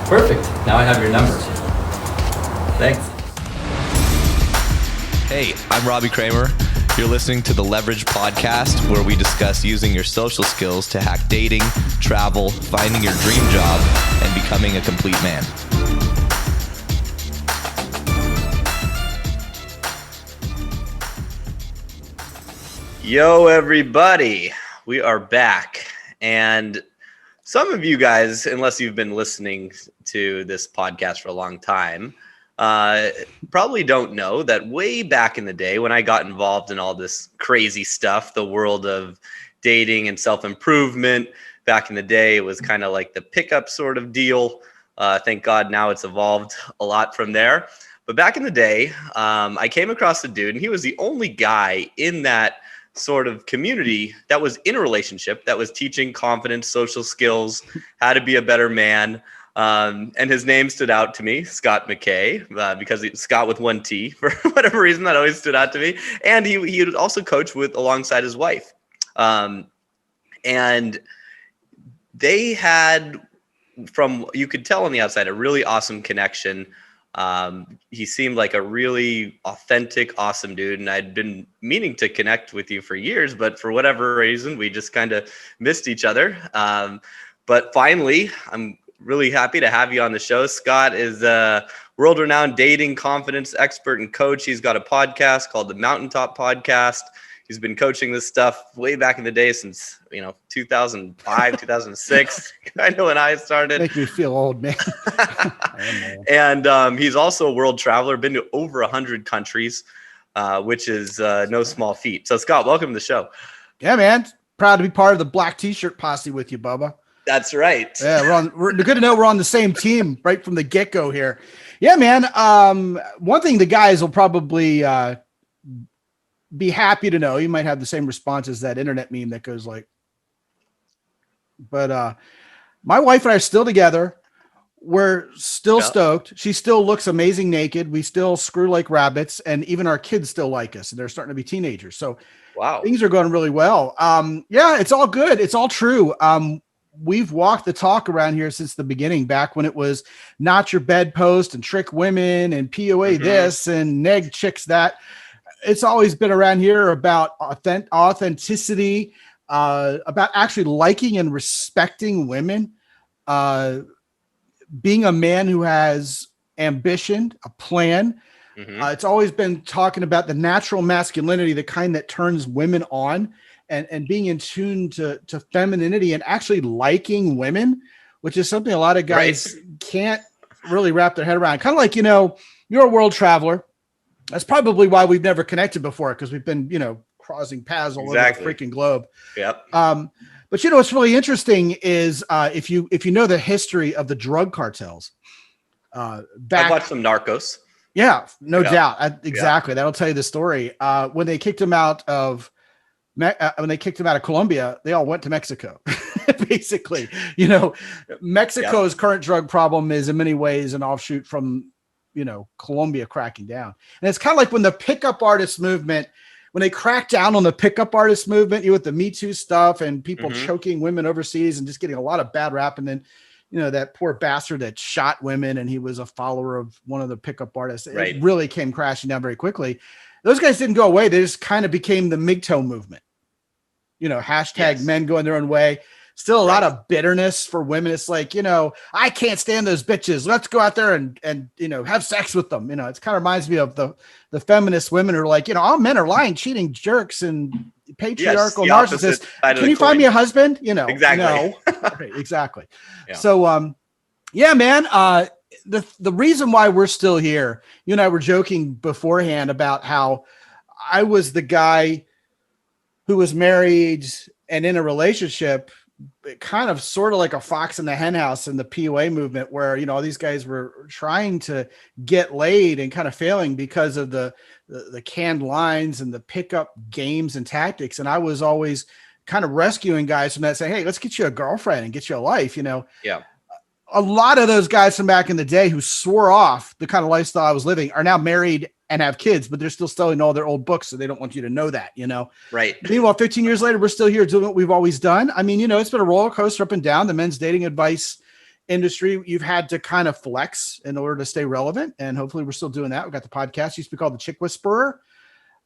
Perfect. Now I have your number. Thanks. Hey, I'm Robbie Kramer. You're listening to the Leverage Podcast, where we discuss using your social skills to hack dating, travel, finding your dream job, and becoming a complete man. Yo, everybody. We are back. And some of you guys, unless you've been listening to this podcast for a long time, probably don't know that way back in the day when I got involved in all this crazy stuff, the world of dating and self-improvement, back in the day, it was kind of like the pickup sort of deal. Thank God now it's evolved a lot from there. But back in the day, I came across a dude, and he was the only guy in that sort of community that was in a relationship, that was teaching confidence, social skills, how to be a better man. And his name stood out to me, Scot McKay, because Scott with one T, for whatever reason, that always stood out to me. And he would also coach alongside his wife. And they had, you could tell on the outside, a really awesome connection. He seemed like a really authentic, awesome dude. And I'd been meaning to connect with you for years, but for whatever reason, we just kind of missed each other. But finally, I'm really happy to have you on the show. Scott is a world-renowned dating confidence expert and coach. He's got a podcast called the Mountaintop Podcast. He's been coaching this stuff way back in the day since, 2005, 2006. I know when I started. Make me feel old, man. And he's also a world traveler, been to over 100 countries, which is no small feat. So, Scott, welcome to the show. Yeah, man. Proud to be part of the black t-shirt posse with you, Bubba. That's right. Yeah, we're good to know we're on the same team right from the get-go here. Yeah, man. One thing the guys will probably be happy to know, you might have the same response as that internet meme that goes like, but my wife and I are still together. We're still stoked. She still looks amazing naked. We still screw like rabbits, and even our kids still like us, and they're starting to be teenagers. So wow, things are going really well. Yeah, it's all good. It's all true. We've walked the talk around here since the beginning, back when it was not your bedpost and trick women and POA this and neg chicks that. It's always been around here about authenticity, about actually liking and respecting women, being a man who has ambition, a plan. It's always been talking about the natural masculinity, the kind that turns women on, and being in tune to femininity and actually liking women, which is something a lot of guys can't really wrap their head around. Kind of like, you're a world traveler. That's probably why we've never connected before, because we've been, crossing paths all over the freaking globe. Yep. But what's really interesting is if you know the history of the drug cartels. I've watched some Narcos. Yeah, no doubt. Exactly. That'll tell you the story. When they kicked him out of Colombia, they all went to Mexico. Basically, Mexico's current drug problem is in many ways an offshoot from Colombia cracking down. And it's kind of like when the pickup artist movement, when they cracked down on the pickup artist movement, with the Me Too stuff and people choking women overseas and just getting a lot of bad rap. And then, that poor bastard that shot women, and he was a follower of one of the pickup artists. It really came crashing down very quickly. Those guys didn't go away. They just kind of became the MGTOW movement, hashtag men going their own way. Still a lot of bitterness for women. It's like, I can't stand those bitches. Let's go out there and have sex with them. It kind of reminds me of the feminist women who are like, all men are lying, cheating jerks and patriarchal narcissists. Can you find me a husband? Exactly. No. Right, exactly. Yeah. So, yeah, man, the reason why we're still here, you and I were joking beforehand about how I was the guy who was married and in a relationship, kind of sort of like a fox in the hen house in the POA movement, where, all these guys were trying to get laid and kind of failing because of the canned lines and the pickup games and tactics. And I was always kind of rescuing guys from that, saying, hey, let's get you a girlfriend and get you a life, Yeah. A lot of those guys from back in the day who swore off the kind of lifestyle I was living are now married and have kids, but they're still selling all their old books. So they don't want you to know that, Right. Meanwhile, 15 years later, we're still here doing what we've always done. I mean, it's been a roller coaster up and down. The men's dating advice industry, you've had to kind of flex in order to stay relevant. And hopefully we're still doing that. We've got the podcast, it used to be called the Chick Whisperer.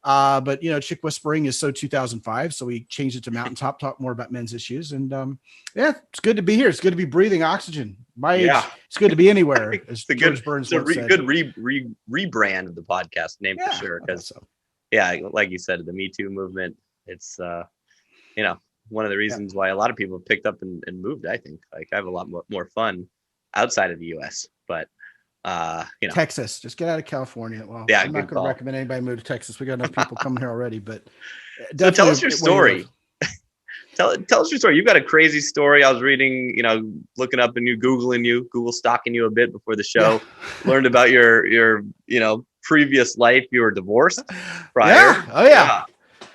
But Chick Whispering is so 2005. So we changed it to Mountaintop, talk more about men's issues. And yeah, it's good to be here. It's good to be breathing oxygen. My age, it's good to be anywhere. As George Burns said. Good rebrand of the podcast name for sure. Because like you said, the Me Too movement, it's one of the reasons why a lot of people have picked up and moved. I think like I have a lot more fun outside of the US, but Texas, just get out of California. Well, yeah, I'm not going to recommend anybody move to Texas. We got enough people coming here already, but so tell us your story. Tell us your story. You've got a crazy story. I was reading, looking up and Google stalking you a bit before the show, learned about your previous life. You were divorced prior. Yeah. Oh yeah.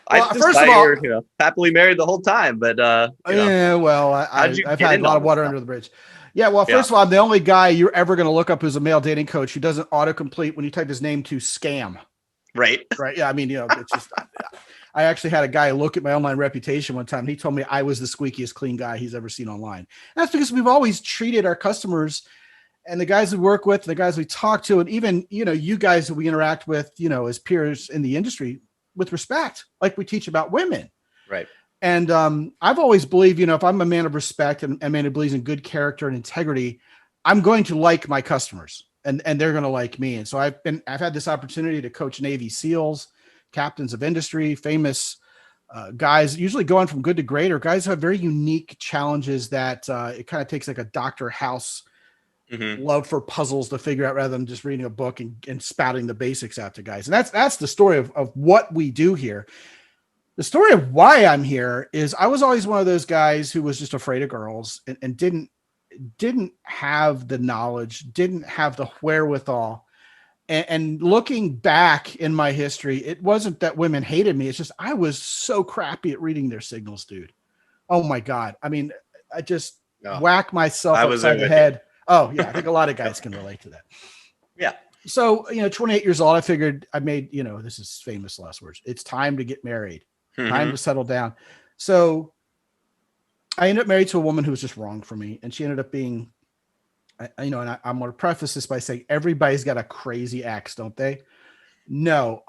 Well, first of all, you're happily married the whole time, but I've had a lot of water under the bridge. Yeah, well, first of all, I'm the only guy you're ever going to look up who's a male dating coach who doesn't autocomplete when you type his name to scam. Right. Yeah. I mean, it's just, I actually had a guy look at my online reputation one time. And he told me I was the squeakiest clean guy he's ever seen online. And that's because we've always treated our customers and the guys we work with, the guys we talk to, and even, you guys that we interact with, as peers in the industry with respect, like we teach about women. Right. And I've always believed, if I'm a man of respect and a man who believes in good character and integrity, I'm going to like my customers and they're going to like me. And so I've had this opportunity to coach Navy SEALs, captains of industry, famous guys, usually going from good to great, or guys who have very unique challenges that it kind of takes like a Dr. House love for puzzles to figure out rather than just reading a book and spouting the basics out to guys. And that's the story of what we do here. The story of why I'm here is I was always one of those guys who was just afraid of girls and didn't have the knowledge, didn't have the wherewithal. And looking back in my history, it wasn't that women hated me. It's just I was so crappy at reading their signals, dude. Oh my God. I mean, I just whack myself upside the head. Oh yeah. I think a lot of guys can relate to that. Yeah. So, 28 years old, I figured I made, this is famous last words. It's time to get married. Time to settle down. So I ended up married to a woman who was just wrong for me. And she ended up being, I'm going to preface this by saying everybody's got a crazy ex, don't they? No,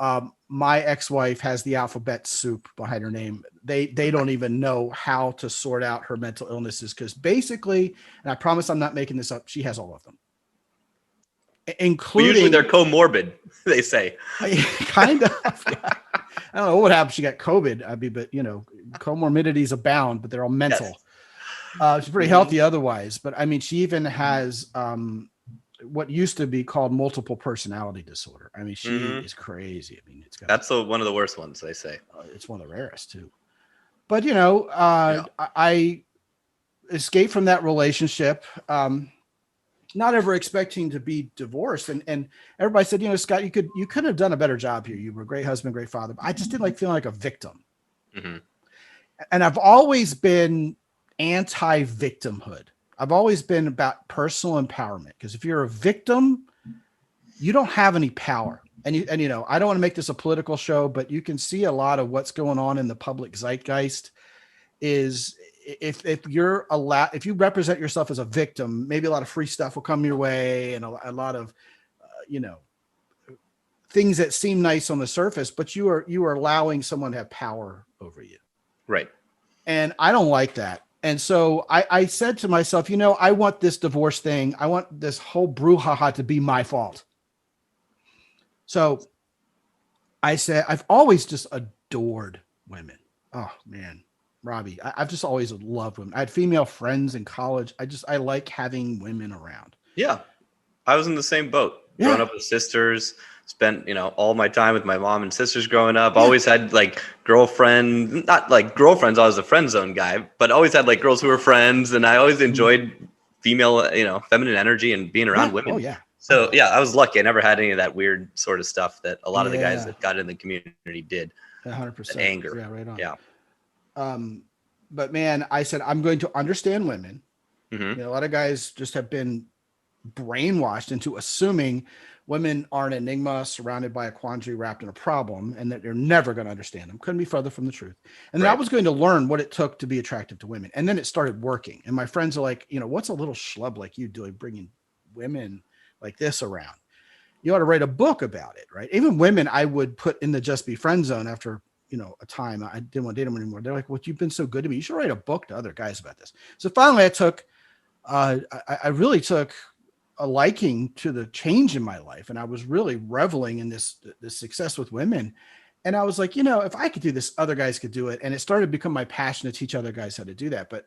my ex-wife has the alphabet soup behind her name. They don't even know how to sort out her mental illnesses because basically, and I promise I'm not making this up, she has all of them. Including, usually they're comorbid, they say. Kind of. Yeah. I don't know what would happen if she got COVID. But comorbidities abound, but they're all mental. Yes. She's pretty healthy otherwise. But I mean, she even has what used to be called multiple personality disorder. I mean, she is crazy. I mean, that's one of the worst ones, they say. It's one of the rarest too. But I escaped from that relationship. Not ever expecting to be divorced. And everybody said, Scott, you could have done a better job here. You were a great husband, great father. But I just didn't like feeling like a victim. And I've always been anti-victimhood. I've always been about personal empowerment. Because if you're a victim, you don't have any power. And I don't want to make this a political show, but you can see a lot of what's going on in the public zeitgeist is if you represent yourself as a victim, maybe a lot of free stuff will come your way and a lot of, things that seem nice on the surface, but you are allowing someone to have power over you. Right. And I don't like that. And so I said to myself, I want this divorce thing. I want this whole brouhaha to be my fault. So I said, I've always just adored women. Oh man. Robbie, I've just always loved women. I had female friends in college. I like having women around. Yeah. I was in the same boat. Yeah. Growing up with sisters, spent, all my time with my mom and sisters growing up. Yeah. Always had like girlfriend, not like girlfriends. I was a friend zone guy, but always had like girls who were friends. And I always enjoyed female, feminine energy and being around women. Oh yeah. So yeah, I was lucky. I never had any of that weird sort of stuff that a lot of the guys that got in the community did. 100%. Anger. Yeah, right on. Yeah. But man, I said, I'm going to understand women. A lot of guys just have been brainwashed into assuming women are an enigma surrounded by a quandary wrapped in a problem, and that you're never going to understand them. Couldn't be further from the truth. And then I was going to learn what it took to be attractive to women. And then it started working. And my friends are like, what's a little schlub like you doing, bringing women like this around? You ought to write a book about it, right? Even women I would put in the just be friend zone after, a time I didn't want to date them anymore. They're like, well, you've been so good to me. You should write a book to other guys about this. So finally I really took a liking to the change in my life. And I was really reveling in this success with women. And I was like, if I could do this, other guys could do it. And it started to become my passion to teach other guys how to do that. But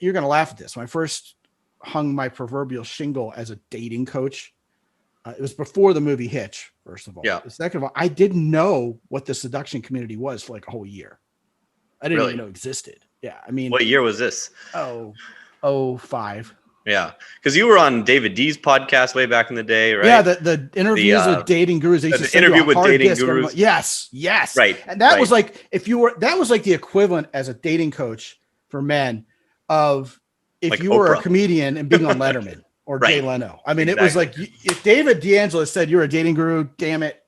you're going to laugh at this. When I first hung my proverbial shingle as a dating coach, it was before the movie Hitch, first of all. Yeah. Second of all, I didn't know what the seduction community was for like a whole year. I didn't even know it existed. Yeah. I mean, what year was this? 05. Yeah, because you were on David D's podcast way back in the day, right? Yeah, the interviews with dating gurus. They the interview with dating gurus. Yes. Right. And that was like, that was like the equivalent as a dating coach for men of if like you were a comedian and being on Letterman or Jay Leno. I mean, it was like, if David D'Angelo said you're a dating guru, damn it,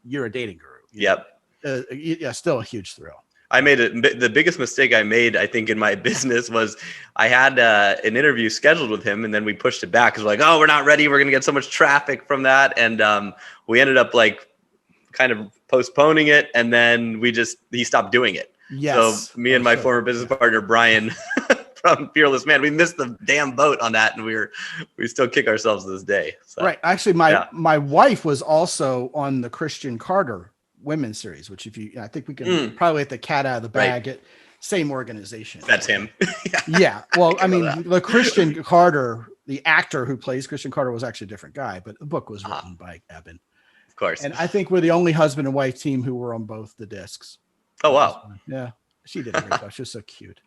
you're a dating guru. Yep. Still a huge thrill. I made the biggest mistake I made, I think, in my business was I had an interview scheduled with him, and then we pushed it back because we're like, oh, we're not ready. We're going to get so much traffic from that. And we ended up like kind of postponing it. And then he stopped doing it. Yes. So me and my former business partner, Brian from Fearless Man, we missed the damn boat on that. And we still kick ourselves to this day. So, right. Actually, my wife was also on the Christian Carter women's series, which I think we can probably let the cat out of the bag at same organization. That's him. Yeah. Well, I mean, the Christian Carter, the actor who plays Christian Carter was actually a different guy, but the book was written by Eben. Of course. And I think we're the only husband and wife team who were on both the discs. Oh, wow. Yeah. She did a great job. She was so cute.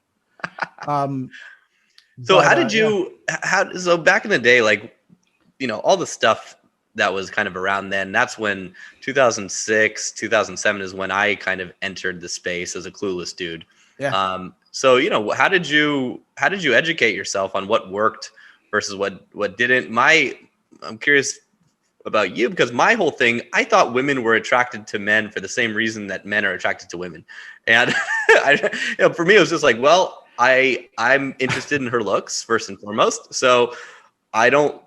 So how did you, so back in the day, like, all the stuff that was kind of around then, that's when 2006, 2007 is when I kind of entered the space as a clueless dude. Yeah. So, how did you educate yourself on what worked versus what didn't? I'm curious about you, because my whole thing, I thought women were attracted to men for the same reason that men are attracted to women. And for me, it was just like, well, I'm interested in her looks first and foremost. So I don't,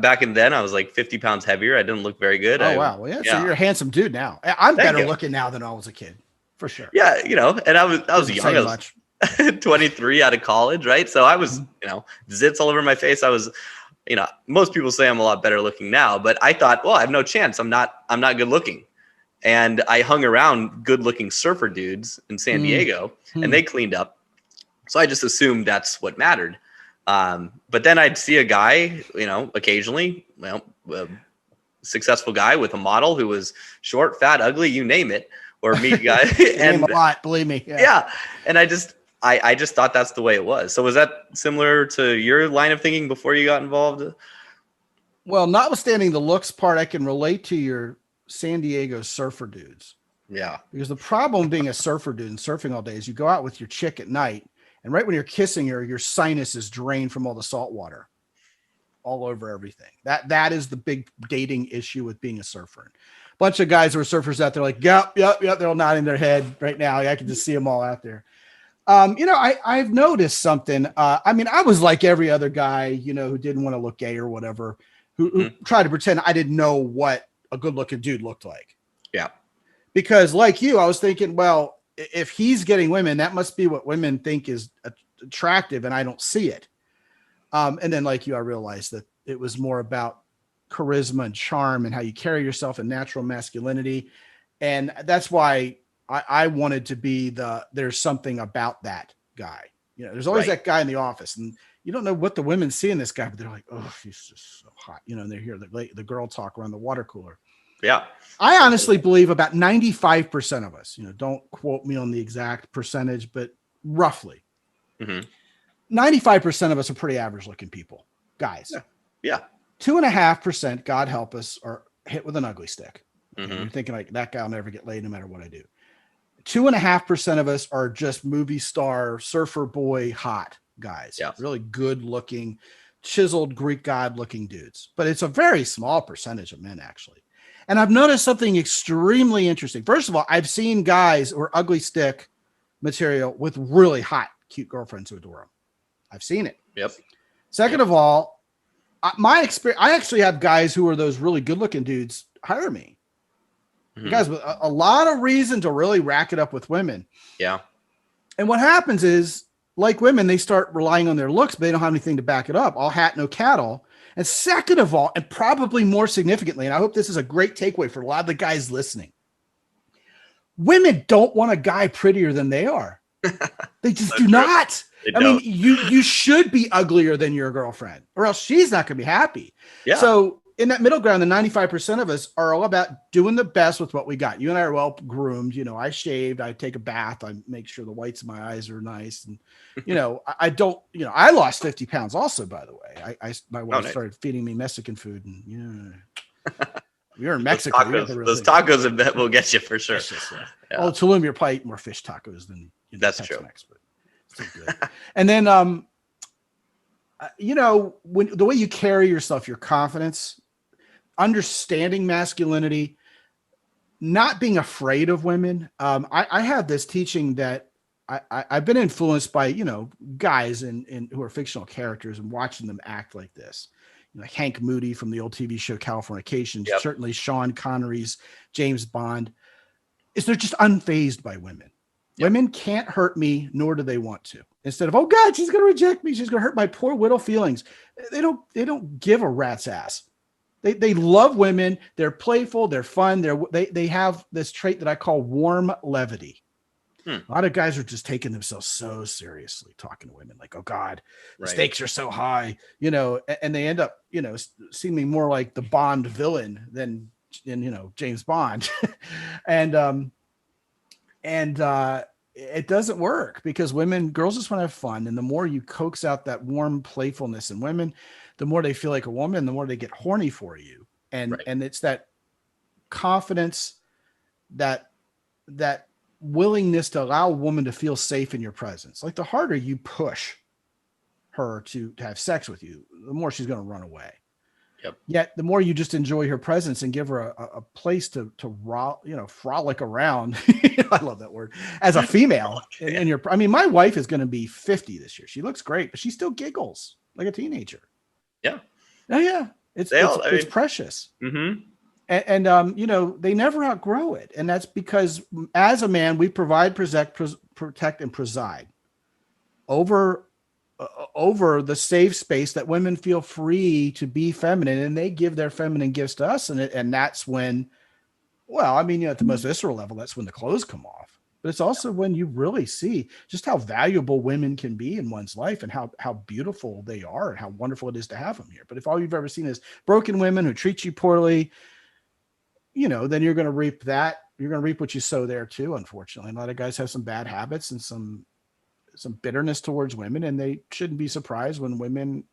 back in then I was like 50 pounds heavier. I didn't look very good. Oh, wow. Well, yeah. So you're a handsome dude now. I'm better looking now than I was a kid, for sure. Yeah. And I was young. I was 23 out of college. Right. So I was, zits all over my face. I was, most people say I'm a lot better looking now, but I thought, well, I have no chance. I'm not good looking. And I hung around good looking surfer dudes in San Diego and they cleaned up. So I just assumed that's what mattered. But then I'd see a guy, occasionally, a successful guy with a model who was short, fat, ugly, you name it, or meet a guy. And a lot, believe me. Yeah. And I just thought that's the way it was. So was that similar to your line of thinking before you got involved? Well, notwithstanding the looks part, I can relate to your San Diego surfer dudes. Yeah. Because the problem being a surfer dude and surfing all day is you go out with your chick at night, and right when you're kissing her, your sinus is drained from all the salt water all over everything. That is the big dating issue with being a surfer. A bunch of guys who are surfers out there like, yep. They're all nodding their head right now. I can just see them all out there. I've noticed something. I was like every other guy, who didn't want to look gay or whatever, who tried to pretend I didn't know what a good looking dude looked like. Yeah. Because like you, I was thinking, well, if he's getting women, that must be what women think is attractive, and I don't see it. And then like you, I realized that it was more about charisma and charm and how you carry yourself and natural masculinity. And that's why I wanted to be there's something about that guy. There's always that guy in the office, and you don't know what the women see in this guy, but they're like, oh, he's just so hot. And they hear the girl talk around the water cooler. Yeah. I honestly believe about 95% of us, don't quote me on the exact percentage, but roughly 95% of us are pretty average looking people, guys. Yeah. 2.5%, God help us, are hit with an ugly stick. You're thinking like, that guy will never get laid no matter what I do. 2.5% of us are just movie star, surfer boy, hot guys. Yeah. Really good looking. chiseled Greek god looking dudes, but it's a very small percentage of men actually. And I've noticed something extremely interesting. First of all, I've seen guys or ugly stick material with really hot, cute girlfriends who adore them. I've seen it. Yep. Second of all, my experience, I actually have guys who are those really good looking dudes hire me. Guys with a lot of reason to really rack it up with women. Yeah. And what happens is, like women, they start relying on their looks, but they don't have anything to back it up. All hat, no cattle. And second of all, and probably more significantly, and I hope this is a great takeaway for a lot of the guys listening, women don't want a guy prettier than they are. They just do not. I mean, you should be uglier than your girlfriend, or else she's not going to be happy. Yeah. So in that middle ground, the 95% of us are all about doing the best with what we got. You and I are well groomed. You know, I shaved, I take a bath, I make sure the whites of my eyes are nice. And, you know, I don't, you know, I lost 50 pounds also, by the way. My wife started feeding me Mexican food, and, you know, you're in Mexico. Those tacos will get you for sure. Yeah. Oh, Tulum, you're probably eating more fish tacos than, you know, that's Tex-Mex, true. But still good. And then, you know, when the way you carry yourself, your confidence, understanding masculinity, not being afraid of women. I have this teaching that I've been influenced by, you know, guys in who are fictional characters and watching them act like this. You know, like Hank Moody from the old TV show Californication, certainly Sean Connery's James Bond, is they're just unfazed by women. Yep. Women can't hurt me, nor do they want to. Instead of, oh God, she's going to reject me, she's going to hurt my poor widow feelings. They don't give a rat's ass. They love women. They're playful. They're fun. They have this trait that I call warm levity. A lot of guys are just taking themselves so seriously, talking to women like, oh God, the stakes are so high, you know, and they end up, you know, seeming more like the Bond villain than, you know, James Bond. and it doesn't work because girls just want to have fun. And the more you coax out that warm playfulness in women, the more they feel like a woman, the more they get horny for you. And it's that confidence, that willingness to allow a woman to feel safe in your presence. Like the harder you push her to have sex with you, the more she's going to run away. Yep. Yet the more you just enjoy her presence and give her a place to frolic around. I love that word, as a female. I mean, my wife is going to be 50 this year. She looks great, but she still giggles like a teenager. Yeah. Oh yeah. It's precious. Mm-hmm. And you know, they never outgrow it. And that's because as a man, we provide, protect, and preside over the safe space that women feel free to be feminine, and they give their feminine gifts to us. And that's when, well, I mean, you know, at the most visceral level, that's when the clothes come off. But it's also when you really see just how valuable women can be in one's life and how beautiful they are and how wonderful it is to have them here. But if all you've ever seen is broken women who treat you poorly, you know, then you're going to reap that. You're going to reap what you sow there too, unfortunately. A lot of guys have some bad habits and some bitterness towards women, and they shouldn't be surprised when women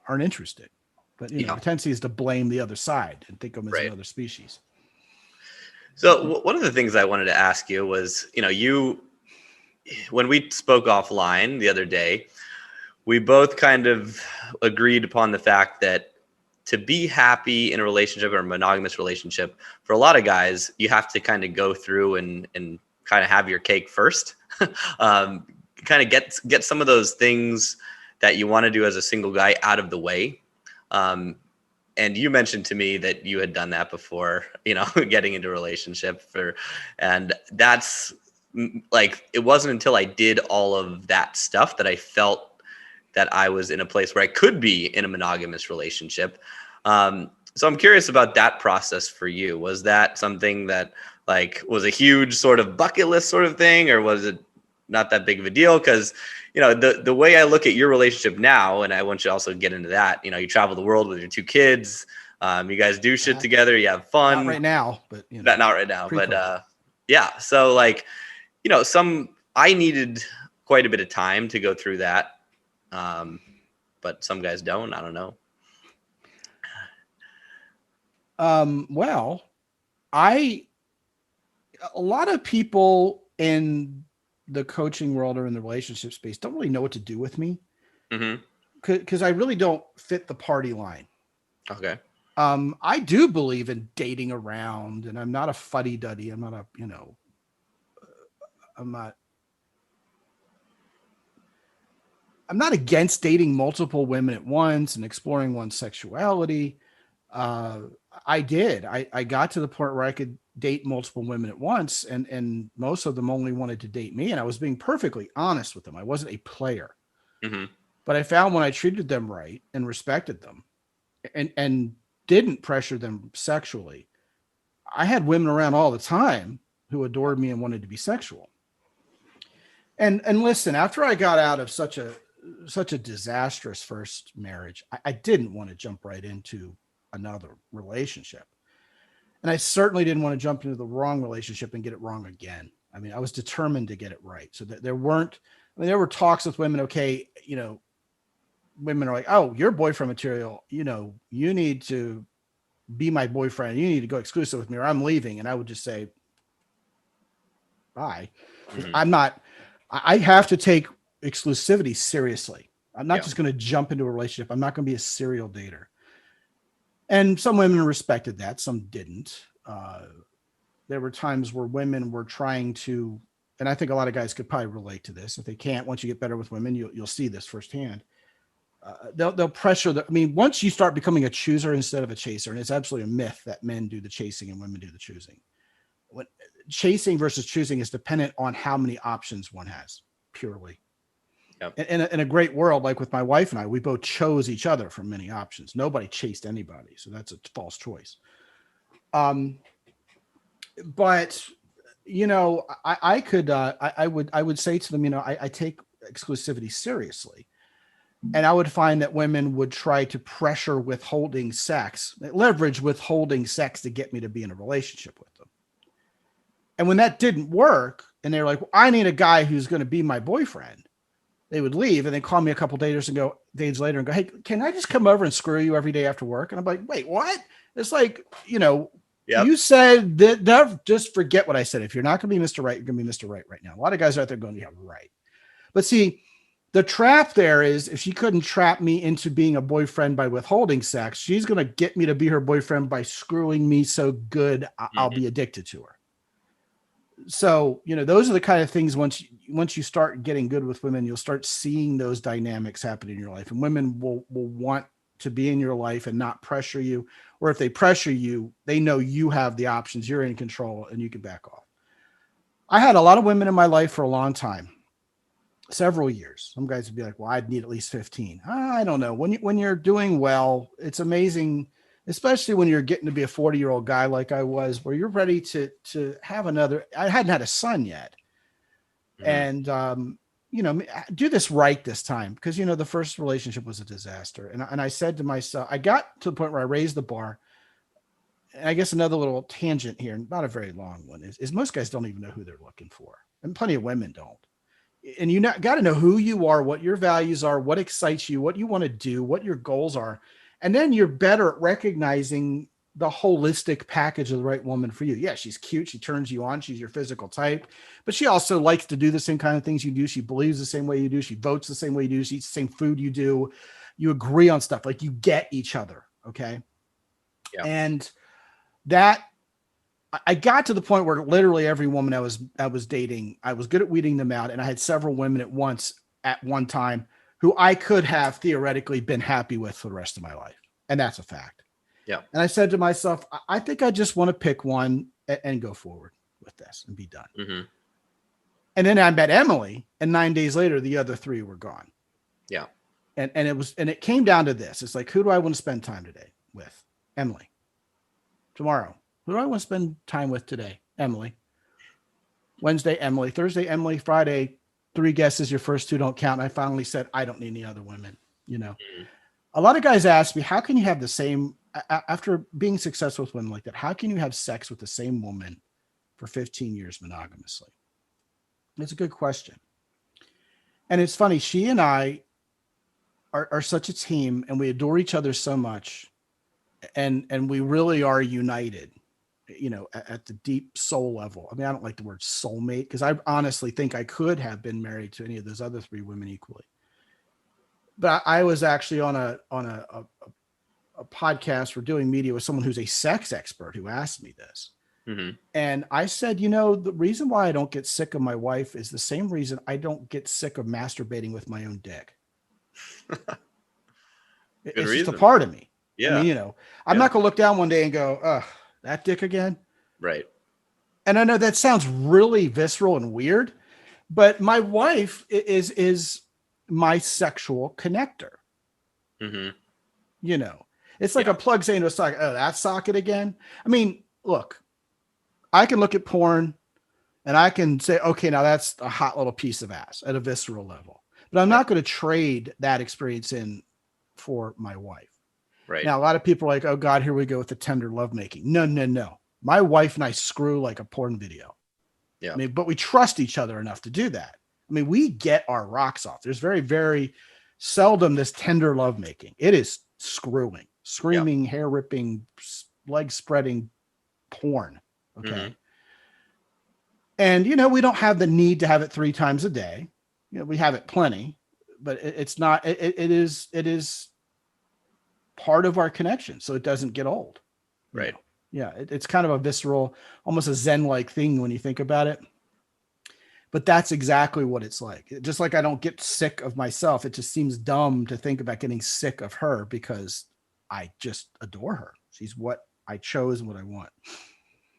aren't interested. But, you know, the tendency is to blame the other side and think of them as another species. So one of the things I wanted to ask you was, you know, when we spoke offline the other day, we both kind of agreed upon the fact that to be happy in a relationship or a monogamous relationship, for a lot of guys, you have to kind of go through and kind of have your cake first. Kind of get some of those things that you want to do as a single guy out of the way. And you mentioned to me that you had done that before, you know, getting into a relationship and that's like, it wasn't until I did all of that stuff that I felt that I was in a place where I could be in a monogamous relationship. So I'm curious about that process for you. Was that something that like was a huge sort of bucket list sort of thing, or was it not that big of a deal? Because, you know, the way I look at your relationship now, and I want you to also get into that, you know, you travel the world with your 2 kids. You guys do shit together. You have fun. Not right now, but you know, not right now, but yeah. So like, you know, I needed quite a bit of time to go through that. But some guys don't. I don't know. Well, a lot of people in the coaching world or in the relationship space don't really know what to do with me. Mm-hmm. because I really don't fit the party line. Okay. I do believe in dating around, and I'm not a fuddy-duddy. I'm not a, I'm not I'm not against dating multiple women at once and exploring one's sexuality. Uh, I did. I got to the point where I could date multiple women at once, and most of them only wanted to date me, and I was being perfectly honest with them. I wasn't a player, Mm-hmm. but I found when I treated them right and respected them, and didn't pressure them sexually, I had women around all the time who adored me and wanted to be sexual. And listen, after I got out of such a disastrous first marriage, I didn't want to jump right into another relationship. And I certainly didn't want to jump into the wrong relationship and get it wrong again. I mean, I was determined to get it right. So that there were talks with women. Okay, women are like, oh, you're boyfriend material. You need to be my boyfriend. You need to go exclusive with me or I'm leaving. And I would just say, bye. Mm-hmm. I have to take exclusivity seriously. I'm not Yeah. just going to jump into a relationship. I'm not going to be a serial dater. And some women respected that. Some didn't. There were times where women were trying to, and I think a lot of guys could probably relate to this. If they can't, once you get better with women, you'll see this firsthand. They'll pressure once you start becoming a chooser instead of a chaser, and it's absolutely a myth that men do the chasing and women do the choosing. When chasing versus choosing is dependent on how many options one has, purely. Yep. In a great world, like with my wife and I, we both chose each other from many options. Nobody chased anybody, so that's a false choice. But I would say to them, I take exclusivity seriously. And I would find that women would try to pressure withholding sex, leverage withholding sex to get me to be in a relationship with them. And when that didn't work, and they were like, well, I need a guy who's going to be my boyfriend, they would leave and then call me a couple days later and go, hey, can I just come over and screw you every day after work? And I'm like, wait, what? It's like, Yep. You said that, just forget what I said. If you're not going to be Mr. Right, you're going to be Mr. Right now. A lot of guys out there going, yeah, right. But see, the trap there is if she couldn't trap me into being a boyfriend by withholding sex, she's going to get me to be her boyfriend by screwing me so good I'll be addicted to her. So, those are the kind of things once you start getting good with women, you'll start seeing those dynamics happen in your life. And women will want to be in your life and not pressure you. Or if they pressure you, they know you have the options, you're in control, and you can back off. I had a lot of women in my life for a long time. Several years. Some guys would be like, well, I'd need at least 15. I don't know. When you're doing well, it's amazing, especially when you're getting to be a 40-year-old guy like I was, where you're ready to have another. I hadn't had a son yet. Mm-hmm. And, do this right this time, because, the first relationship was a disaster. And I said to myself, I got to the point where I raised the bar. And I guess another little tangent here, not a very long one, is most guys don't even know who they're looking for. And plenty of women don't. And you got to know who you are, what your values are, what excites you, what you want to do, what your goals are. And then you're better at recognizing the holistic package of the right woman for you. Yeah, she's cute. She turns you on. She's your physical type, but she also likes to do the same kind of things you do. She believes the same way you do. She votes the same way you do. She eats the same food you do. You agree on stuff. Like, you get each other. Okay. Yeah. And that, I got to the point where literally every woman I was dating, I was good at weeding them out. And I had several women at one time who I could have theoretically been happy with for the rest of my life. And that's a fact. Yeah. And I said to myself, I think I just want to pick one and go forward with this and be done. Mm-hmm. And then I met Emily, and 9 days later, the other three were gone. Yeah. And it came down to this. It's like, who do I want to spend time today with? Emily. Tomorrow, who do I want to spend time with today? Emily. Wednesday, Emily. Thursday, Emily. Friday, 3 guesses. Your first 2 don't count. And I finally said, I don't need any other women. Mm-hmm. A lot of guys ask me, how can you have the same, after being successful with women like that, how can you have sex with the same woman for 15 years monogamously? It's a good question. And it's funny. She and I are such a team, and we adore each other so much. And we really are united, at the deep soul level. I mean, I don't like the word soulmate, because I honestly think I could have been married to any of those other 3 women equally. But I was actually on a podcast for doing media with someone who's a sex expert who asked me this. Mm-hmm. And I said, the reason why I don't get sick of my wife is the same reason I don't get sick of masturbating with my own dick. It's reason. just a part of me. Yeah. I mean, I'm not going to look down one day and go, ugh, that dick again. Right. And I know that sounds really visceral and weird, but my wife is my sexual connector. Mm-hmm. It's like a plug saying to a socket, oh, that socket again. I mean, look, I can look at porn and I can say, okay, now that's a hot little piece of ass at a visceral level, but I'm not going to trade that experience in for my wife. Right. Now, a lot of people are like, oh God, here we go with the tender lovemaking. No. My wife and I screw like a porn video. Yeah. I mean, but we trust each other enough to do that. I mean, we get our rocks off. There's very, very seldom this tender lovemaking. It is screaming, hair ripping, leg spreading porn. Okay. Mm-hmm. And, we don't have the need to have it 3 times a day. We have it plenty, but it's not, it is part of our connection. So it doesn't get old. Right. Yeah. It's kind of a visceral, almost a Zen-like thing when you think about it. But that's exactly what it's like. Just like I don't get sick of myself. It just seems dumb to think about getting sick of her because I just adore her. She's what I chose and what I want.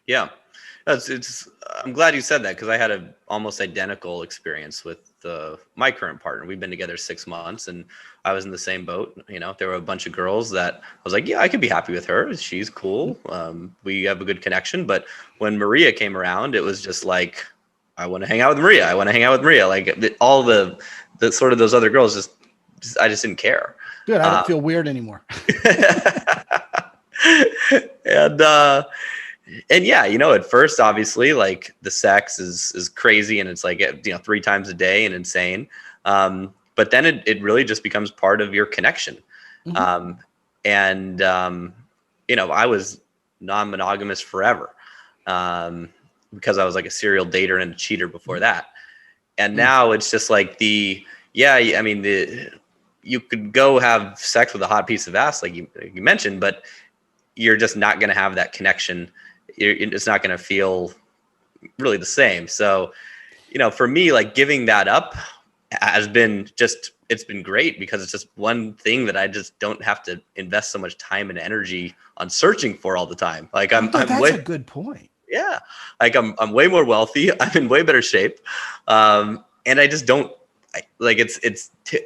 Yeah. I'm glad you said that because I had an almost identical experience with my current partner. We've been together 6 months and I was in the same boat. There were a bunch of girls that I was like, yeah, I could be happy with her. She's cool. We have a good connection. But when Maria came around, it was just like, I want to hang out with Maria. I want to hang out with Maria. Like all the sort of those other girls, I just didn't care. Good. I don't feel weird anymore. And yeah, at first, obviously, like the sex is crazy and it's like, 3 times a day and insane. But then it really just becomes part of your connection. Mm-hmm. I was non-monogamous forever. Because I was like a serial dater and a cheater before that. And now it's just like you could go have sex with a hot piece of ass, like you mentioned, but you're just not going to have that connection. It's not going to feel really the same. So, for me, like giving that up has been it's been great because it's just one thing that I just don't have to invest so much time and energy on searking for all the time. Like that's a good point. Yeah. Like I'm way more wealthy. I'm in way better shape. And I just don't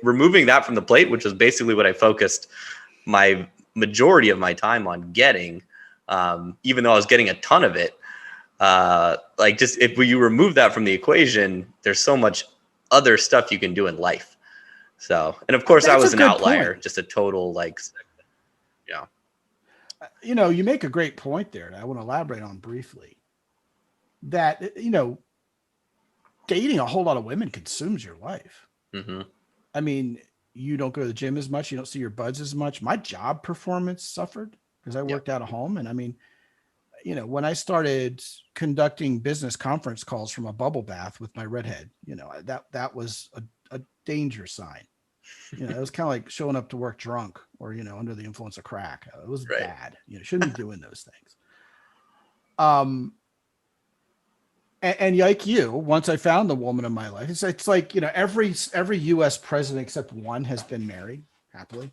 removing that from the plate, which was basically what I focused my majority of my time on getting, even though I was getting a ton of it. If you remove that from the equation, there's so much other stuff you can do in life. So, and of course I was an outlier, point. Just a total yeah. You make a great point there that I want to elaborate on briefly. That, dating a whole lot of women consumes your life. Mm-hmm. I mean, you don't go to the gym as much. You don't see your buds as much. My job performance suffered because I worked out of home. And I mean, when I started conducting business conference calls from a bubble bath with my redhead, that was a danger sign. It was kind of like showing up to work drunk or, under the influence of crack. It was bad. Shouldn't be doing those things. And like you, once I found the woman of my life, it's like, every U.S. president except one has been married happily,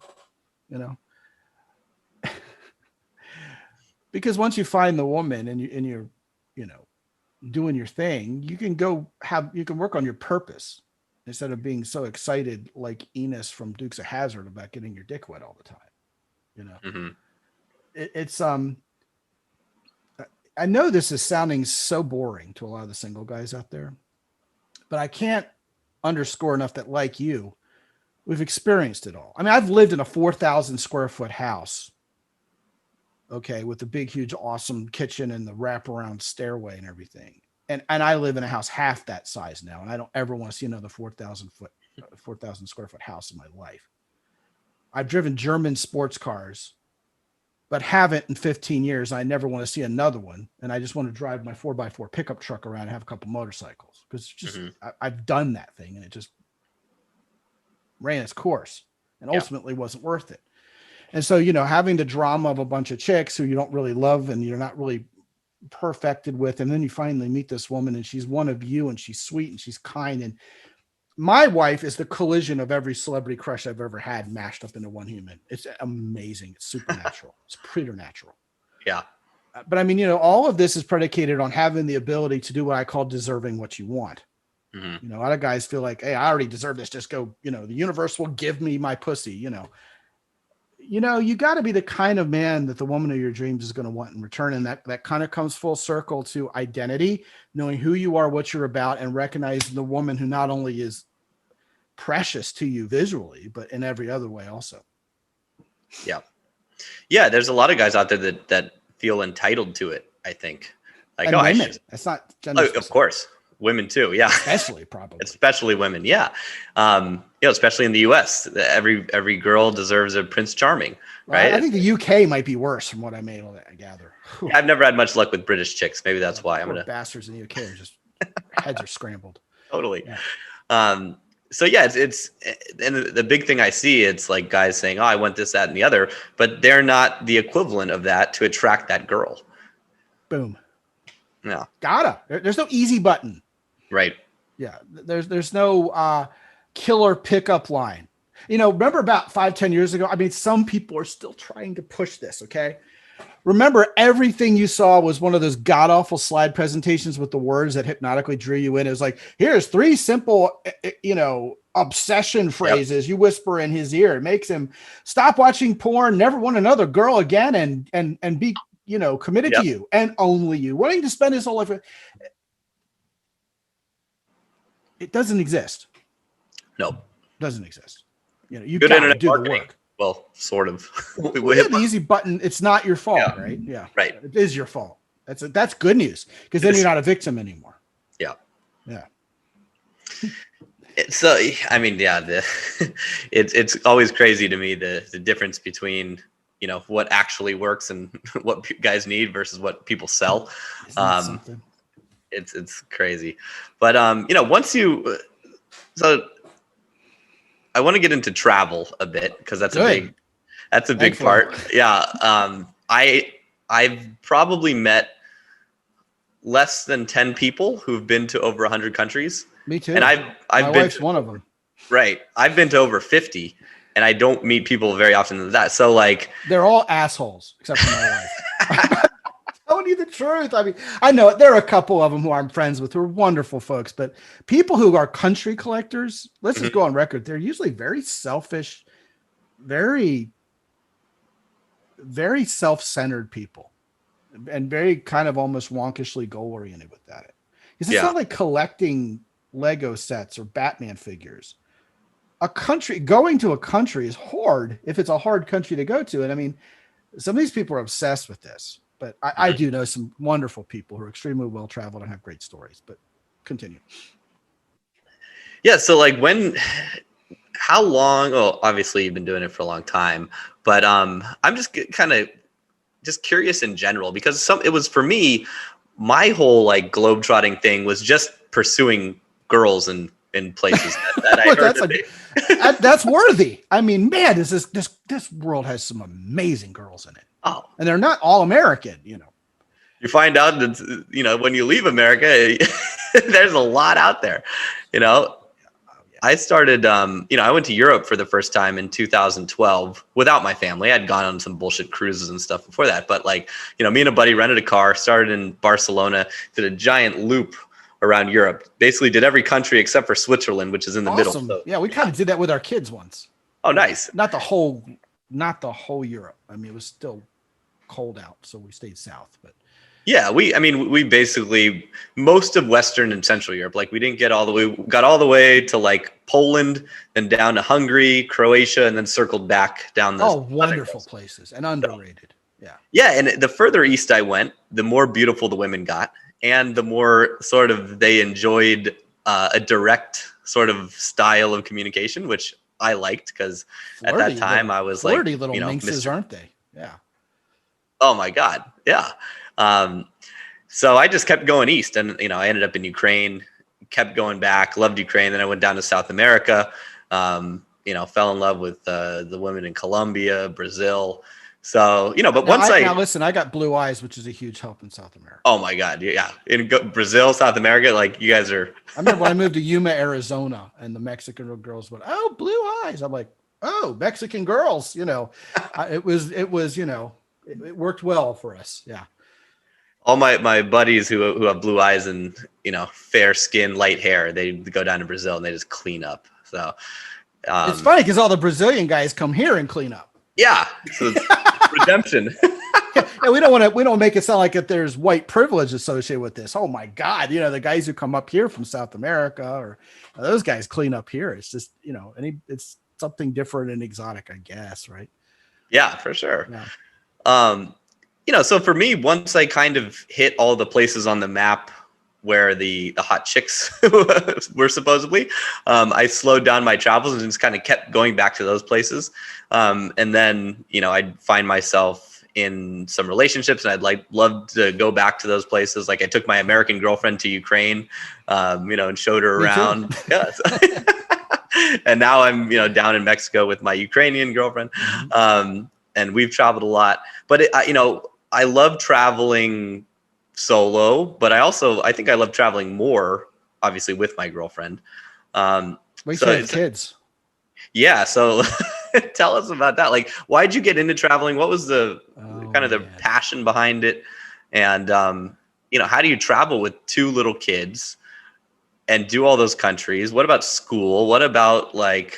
because once you find the woman and you're, doing your thing, you can work on your purpose instead of being so excited like Enos from Dukes of Hazzard about getting your dick wet all the time. Mm-hmm. It's I know this is sounding so boring to a lot of the single guys out there, but I can't underscore enough that, like you, we've experienced it all. I mean, I've lived in a 4,000 square foot house, okay, with the big, huge, awesome kitchen and the wraparound stairway and everything. And I live in a house half that size now, and I don't ever want to see another 4,000 square foot house in my life. I've driven German sports cars, but haven't in 15 years. I never want to see another one. And I just want to drive my 4x4 pickup truck around and have a couple motorcycles because I've done that thing and it just ran its course. and ultimately wasn't worth it. And so, having the drama of a bunch of chicks who you don't really love and you're not really perfected with, and then you finally meet this woman and she's one of you and she's sweet and she's kind. And my wife is the collision of every celebrity crush I've ever had mashed up into one human. It's amazing. It's supernatural. It's preternatural. Yeah. But I mean, all of this is predicated on having the ability to do what I call deserving what you want. Mm-hmm. A lot of guys feel like, hey, I already deserve this. Just go, the universe will give me my pussy, you got to be the kind of man that the woman of your dreams is going to want in return. And that kind of comes full circle to identity, knowing who you are, what you're about, and recognizing the woman who not only is precious to you visually, but in every other way also. Yeah. Yeah. There's a lot of guys out there that feel entitled to it, I think. Like, and women. That's not gender of course. Women too. Yeah. Especially probably. Especially women. Yeah. Especially in the US, every girl deserves a Prince Charming, right? Well, I think the UK might be worse from what I'm able to gather. I've never had much luck with British chicks. Maybe that's why bastards in the UK are just heads are scrambled. Totally. Yeah. So yeah, it's and the big thing I see, it's like guys saying, "Oh, I want this, that, and the other," but they're not the equivalent of that to attract that girl. Boom. No. There's no easy button. Right. Yeah. There's no killer pickup line. Remember about 5-10 years ago? I mean, some people are still trying to push this. Okay. Remember, everything you saw was one of those god awful slide presentations with the words that hypnotically drew you in. It was like, here's 3 simple, obsession phrases you whisper in his ear. It makes him stop watching porn, never want another girl again, and be, committed to you and only you, wanting to spend his whole life. It doesn't exist. No, doesn't exist. You good gotta do marketing. the work. Well, sort of. The easy button. It's not your fault, right? Yeah, right. It is your fault. That's good news, because then you're not a victim anymore. Yeah. Yeah. So I mean, it's always crazy to me the difference between what actually works and what guys need versus what people sell. It's crazy, but once you so. I want to get into travel a bit because that's a big part. Yeah. I've probably met less than 10 people who've been to over 100 countries. Me too. And I've My been wife's one of them. Right. I've been to over 50 and I don't meet people very often than that. So like, they're all assholes except for my wife. Telling you the truth. I mean, I know there are a couple of them who I'm friends with who are wonderful folks, but people who are country collectors, let's just go on record. They're usually very selfish, very, very self-centered people, and very kind of almost wonkishly goal-oriented with that. Because it's not like collecting Lego sets or Batman figures. Going to a country is hard if it's a hard country to go to. And I mean, some of these people are obsessed with this. But I do know some wonderful people who are extremely well-traveled and have great stories, but continue. Yeah. So like how long, well, obviously you've been doing it for a long time, but I'm just kind of just curious in general, because it was for me, my whole like globetrotting thing was just pursuing girls in places that I heard that's worthy. I mean, man, this world has some amazing girls in it. Oh, and they're not all American, You find out that, when you leave America, there's a lot out there, I started, I went to Europe for the first time in 2012 without my family. I'd gone on some bullshit cruises and stuff before that. But like, me and a buddy rented a car, started in Barcelona, did a giant loop around Europe, basically did every country except for Switzerland, which is in the middle. So, yeah, we kind of did that with our kids once. Oh, nice. Not the whole Europe. I mean, it was still cold out, so we stayed south. But yeah, we basically most of Western and Central Europe. Like we got all the way to like Poland, then down to Hungary, Croatia, and then circled back down the wonderful places and underrated. Yeah. Yeah, and the further east I went, the more beautiful the women got, and the more sort of they enjoyed a direct sort of style of communication, which I liked because at that time I was like, flirty little minxes, aren't they? Yeah. Oh my God. Yeah. So I just kept going east, and, I ended up in Ukraine, kept going back, loved Ukraine. Then I went down to South America, fell in love with the women in Colombia, Brazil. So, but now listen, I got blue eyes, which is a huge help in South America. oh my God. Yeah. In Brazil, South America, like you guys are. I remember when I moved to Yuma, Arizona, and the Mexican girls went, "Oh, blue eyes." I'm like, "Oh, Mexican girls." It worked well for us. Yeah. All my buddies who have blue eyes and, fair skin, light hair, they go down to Brazil and they just clean up. So it's funny because all the Brazilian guys come here and clean up. Yeah. So it's redemption. Yeah, we don't make it sound like if there's white privilege associated with this. Oh my God. The guys who come up here from South America or those guys clean up here. It's just, it's something different and exotic, I guess. Right. Yeah, for sure. Yeah. So for me, once I kind of hit all the places on the map where the hot chicks were supposedly, I slowed down my travels and just kind of kept going back to those places. And then, I'd find myself in some relationships and I'd love to go back to those places. Like I took my American girlfriend to Ukraine, and showed her around. Yes. And now I'm, down in Mexico with my Ukrainian girlfriend. And we've traveled a lot, but I love traveling solo, but I think I love traveling more, obviously with my girlfriend. We have kids. Yeah. So tell us about that. Like, why'd you get into traveling? What was the passion behind it? And, how do you travel with two little kids and do all those countries? What about school? What about a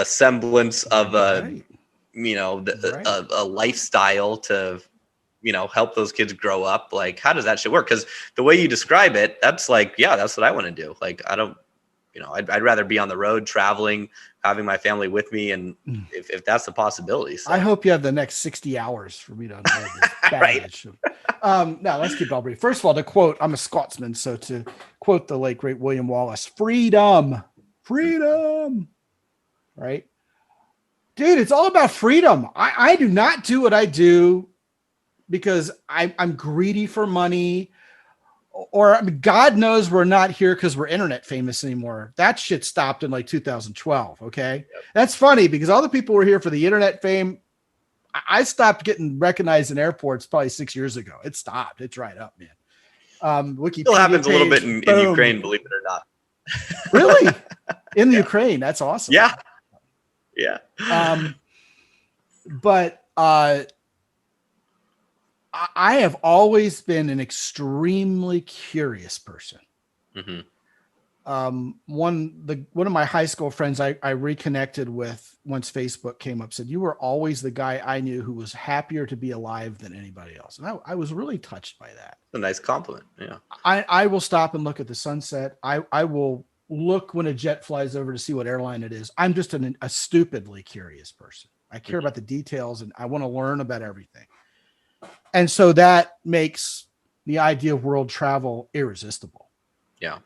semblance of a lifestyle to, help those kids grow up? Like, how does that shit work? Because the way you describe it, that's like, yeah, that's what I want to do. Like, I don't, I'd rather be on the road traveling, having my family with me. And if that's the possibility. So. I hope you have the next 60 hours for me to unload this baggage. Right. Now let's keep it all brief. First of all, to quote, I'm a Scotsman. So to quote the late great William Wallace, freedom, right? Dude, it's all about freedom. I do not do what I do because I'm greedy for money. Or God knows we're not here because we're internet famous anymore. That shit stopped in 2012. Okay. Yep. That's funny because all the people were here for the internet fame. I stopped getting recognized in airports probably 6 years ago. It stopped. It dried up, man. Wikipedia still happens a little bit in Ukraine, believe it or not. Really? In the Ukraine. That's awesome. Yeah. Yeah. But I have always been an extremely curious person. Mm-hmm. One of my high school friends I reconnected with once Facebook came up said, "You were always the guy I knew who was happier to be alive than anybody else." And I was really touched by that. A nice compliment. Yeah. I will stop and look at the sunset. I will look when a jet flies over to see what airline it is. I'm just a stupidly curious person. I care about the details and I want to learn about everything. And so that makes the idea of world travel irresistible. Yeah.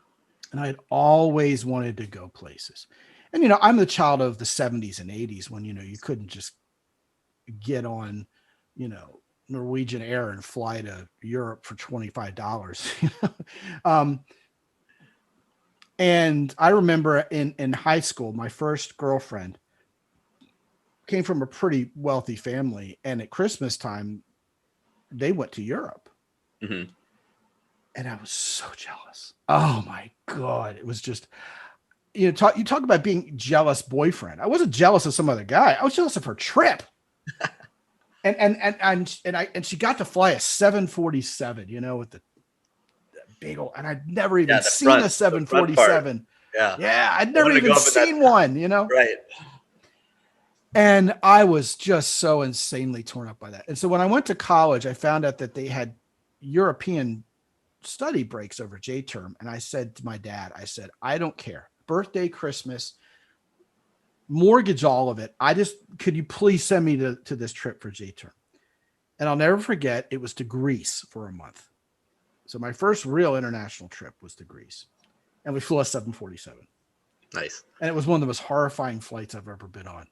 And I'd always wanted to go places. And, I'm the child of the 70s and 80s when, you couldn't just get on, Norwegian Air and fly to Europe for $25. And I remember in high school, my first girlfriend came from a pretty wealthy family. And at Christmas time, they went to Europe. Mm-hmm. And I was so jealous. Oh my God. It was just, you talk about being jealous boyfriend. I wasn't jealous of some other guy. I was jealous of her trip. and she got to fly a 747, with the big old, and I'd never even seen a 747. Yeah. I'd never even seen one, Right. And I was just so insanely torn up by that. And so when I went to college, I found out that they had European study breaks over J term. And I said to my dad, I don't care. Birthday, Christmas, mortgage, all of it. Could you please send me to this trip for J term? And I'll never forget, it was to Greece for a month. So my first real international trip was to Greece. And we flew a 747. Nice. And it was one of the most horrifying flights I've ever been on.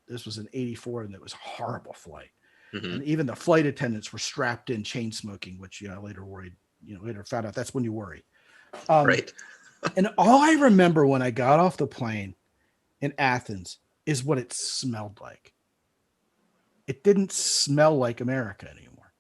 This was in 84 and it was a horrible flight. Mm-hmm. And even the flight attendants were strapped in chain smoking, which I later found out that's when you worry. Right. And all I remember when I got off the plane in Athens is what it smelled like. It didn't smell like America anymore.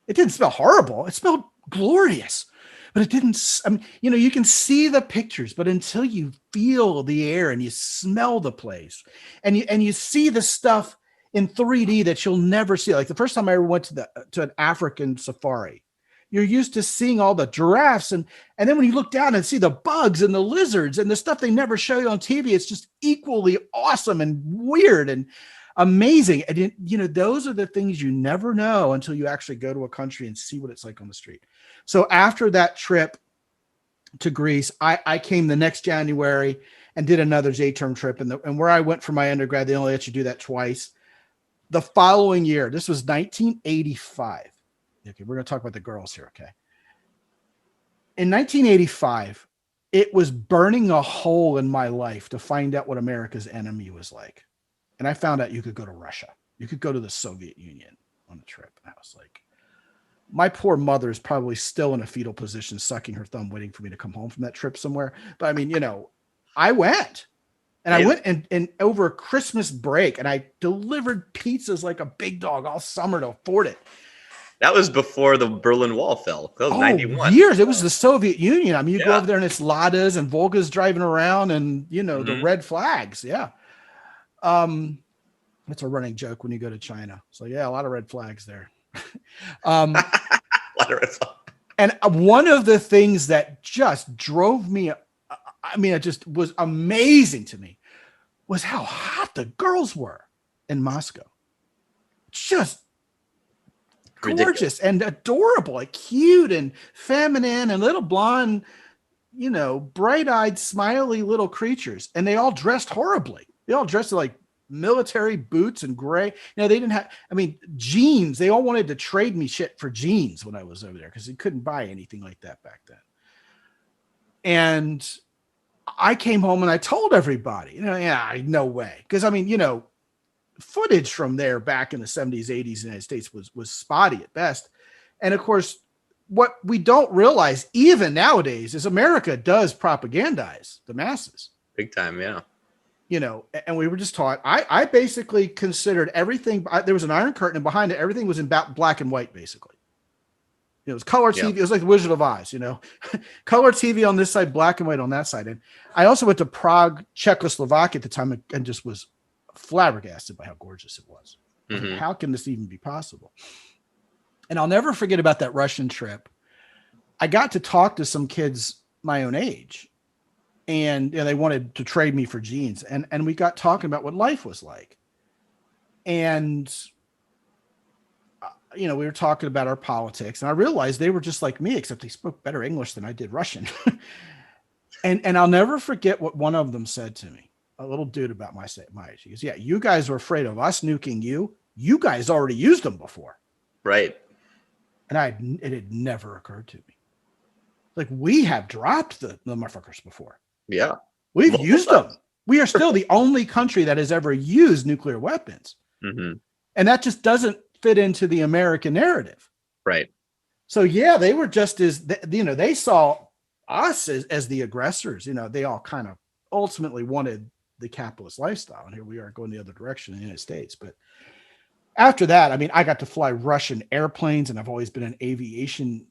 It didn't smell horrible. It smelled glorious, but it didn't. I mean, you can see the pictures, but until you feel the air and you smell the place and you see the stuff in 3D that you'll never see. Like the first time I ever went to an African safari, you're used to seeing all the giraffes. And then when you look down and see the bugs and the lizards and the stuff they never show you on TV, it's just equally awesome and weird and amazing. And those are the things you never know until you actually go to a country and see what it's like on the street. So after that trip to Greece, I came the next January and did another J-term trip. And where I went for my undergrad, they only let you do that twice. The following year, this was 1985. Okay, we're going to talk about the girls here, okay? In 1985, it was burning a hole in my life to find out what America's enemy was like. And I found out you could go to Russia. You could go to the Soviet Union on a trip. And I was like, my poor mother is probably still in a fetal position, sucking her thumb, waiting for me to come home from that trip somewhere. But I mean, I went. And I went and over Christmas break, and I delivered pizzas like a big dog all summer to afford it. That was before the Berlin Wall fell. That was 91. Years. It was the Soviet Union. I mean, you go over there and it's Ladas and Volgas driving around and, the red flags. Yeah. It's a running joke when you go to China. So yeah, a lot of red flags there. A lot of red flags. And one of the things that just drove me, it just was amazing to me, was how hot the girls were in Moscow. Just gorgeous. Ridiculous. And adorable, like cute and feminine and little blonde, bright-eyed, smiley little creatures. And they all dressed horribly. They all dressed like military boots and gray. They didn't have, jeans. They all wanted to trade me shit for jeans when I was over there because you couldn't buy anything like that back then. And I came home and I told everybody, no way. Because footage from there back in the 70s, 80s, in the United States was spotty at best. And of course, what we don't realize even nowadays is America does propagandize the masses. Big time, yeah. And we were just taught, I basically considered everything, there was an iron curtain and behind it, everything was in black and white, basically. It was color TV. Yep. It was like the Wizard of Oz, color TV on this side, black and white on that side. And I also went to Prague, Czechoslovakia at the time and just was flabbergasted by how gorgeous it was. Mm-hmm. How can this even be possible? And I'll never forget about that Russian trip. I got to talk to some kids my own age, and they wanted to trade me for jeans. And we got talking about what life was like. And we were talking about our politics, and I realized they were just like me, except they spoke better English than I did Russian. and I'll never forget what one of them said to me, a little dude about my age. He goes, yeah, you guys were afraid of us nuking you. You guys already used them before. Right. And it had never occurred to me. Like, we have dropped the motherfuckers before. Yeah. We've used them. We are still the only country that has ever used nuclear weapons. Mm-hmm. And that just doesn't fit into the American narrative. Right. So yeah, they were just they saw us as the aggressors. They all kind of ultimately wanted the capitalist lifestyle. And here we are going the other direction in the United States. But after that, I got to fly Russian airplanes, and I've always been an aviation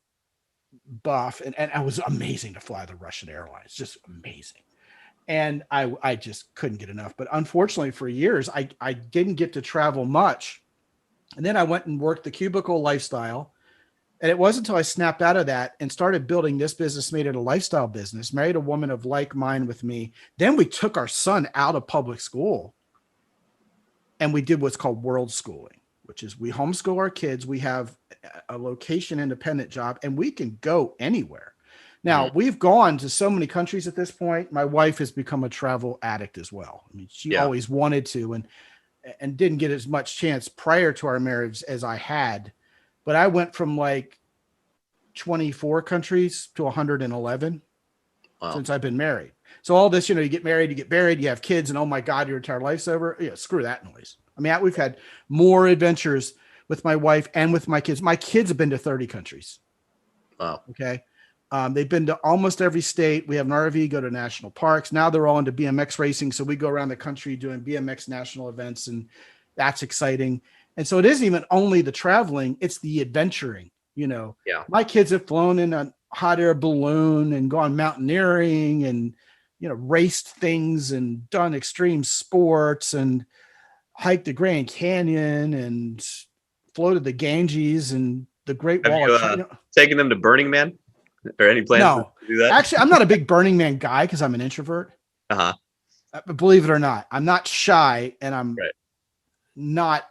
buff. And it was amazing to fly the Russian airlines, just amazing. And I just couldn't get enough. But unfortunately for years, I didn't get to travel much. And then I went and worked the cubicle lifestyle. And it wasn't until I snapped out of that and started building this business, made it a lifestyle business, married a woman of like mind with me. Then we took our son out of public school and we did what's called world schooling, which is we homeschool our kids. We have a location independent job and we can go anywhere. Now, we've gone to so many countries at this point. My wife has become a travel addict as well. She always wanted to and didn't get as much chance prior to our marriage as I had. But I went from like 24 countries to 111 since I've been married. So all this, you get married, you get buried, you have kids, and oh my God, your entire life's over. Yeah, screw that noise. We've had more adventures with my wife and with my kids. My kids have been to 30 countries. Wow. Okay. They've been to almost every state. We have an RV, go to national parks. Now they're all into BMX racing. So we go around the country doing BMX national events, and that's exciting. And so it isn't even only the traveling, it's the adventuring. Yeah. My kids have flown in a hot air balloon and gone mountaineering and, raced things and done extreme sports and hiked the Grand Canyon and floated the Ganges and the Great Have Wall you of China. taken them to Burning Man or any plans No, to do that? actually, I'm not a big Burning Man guy because I'm an introvert. Uh-huh. But believe it or not, I'm not shy, and I'm Right. not.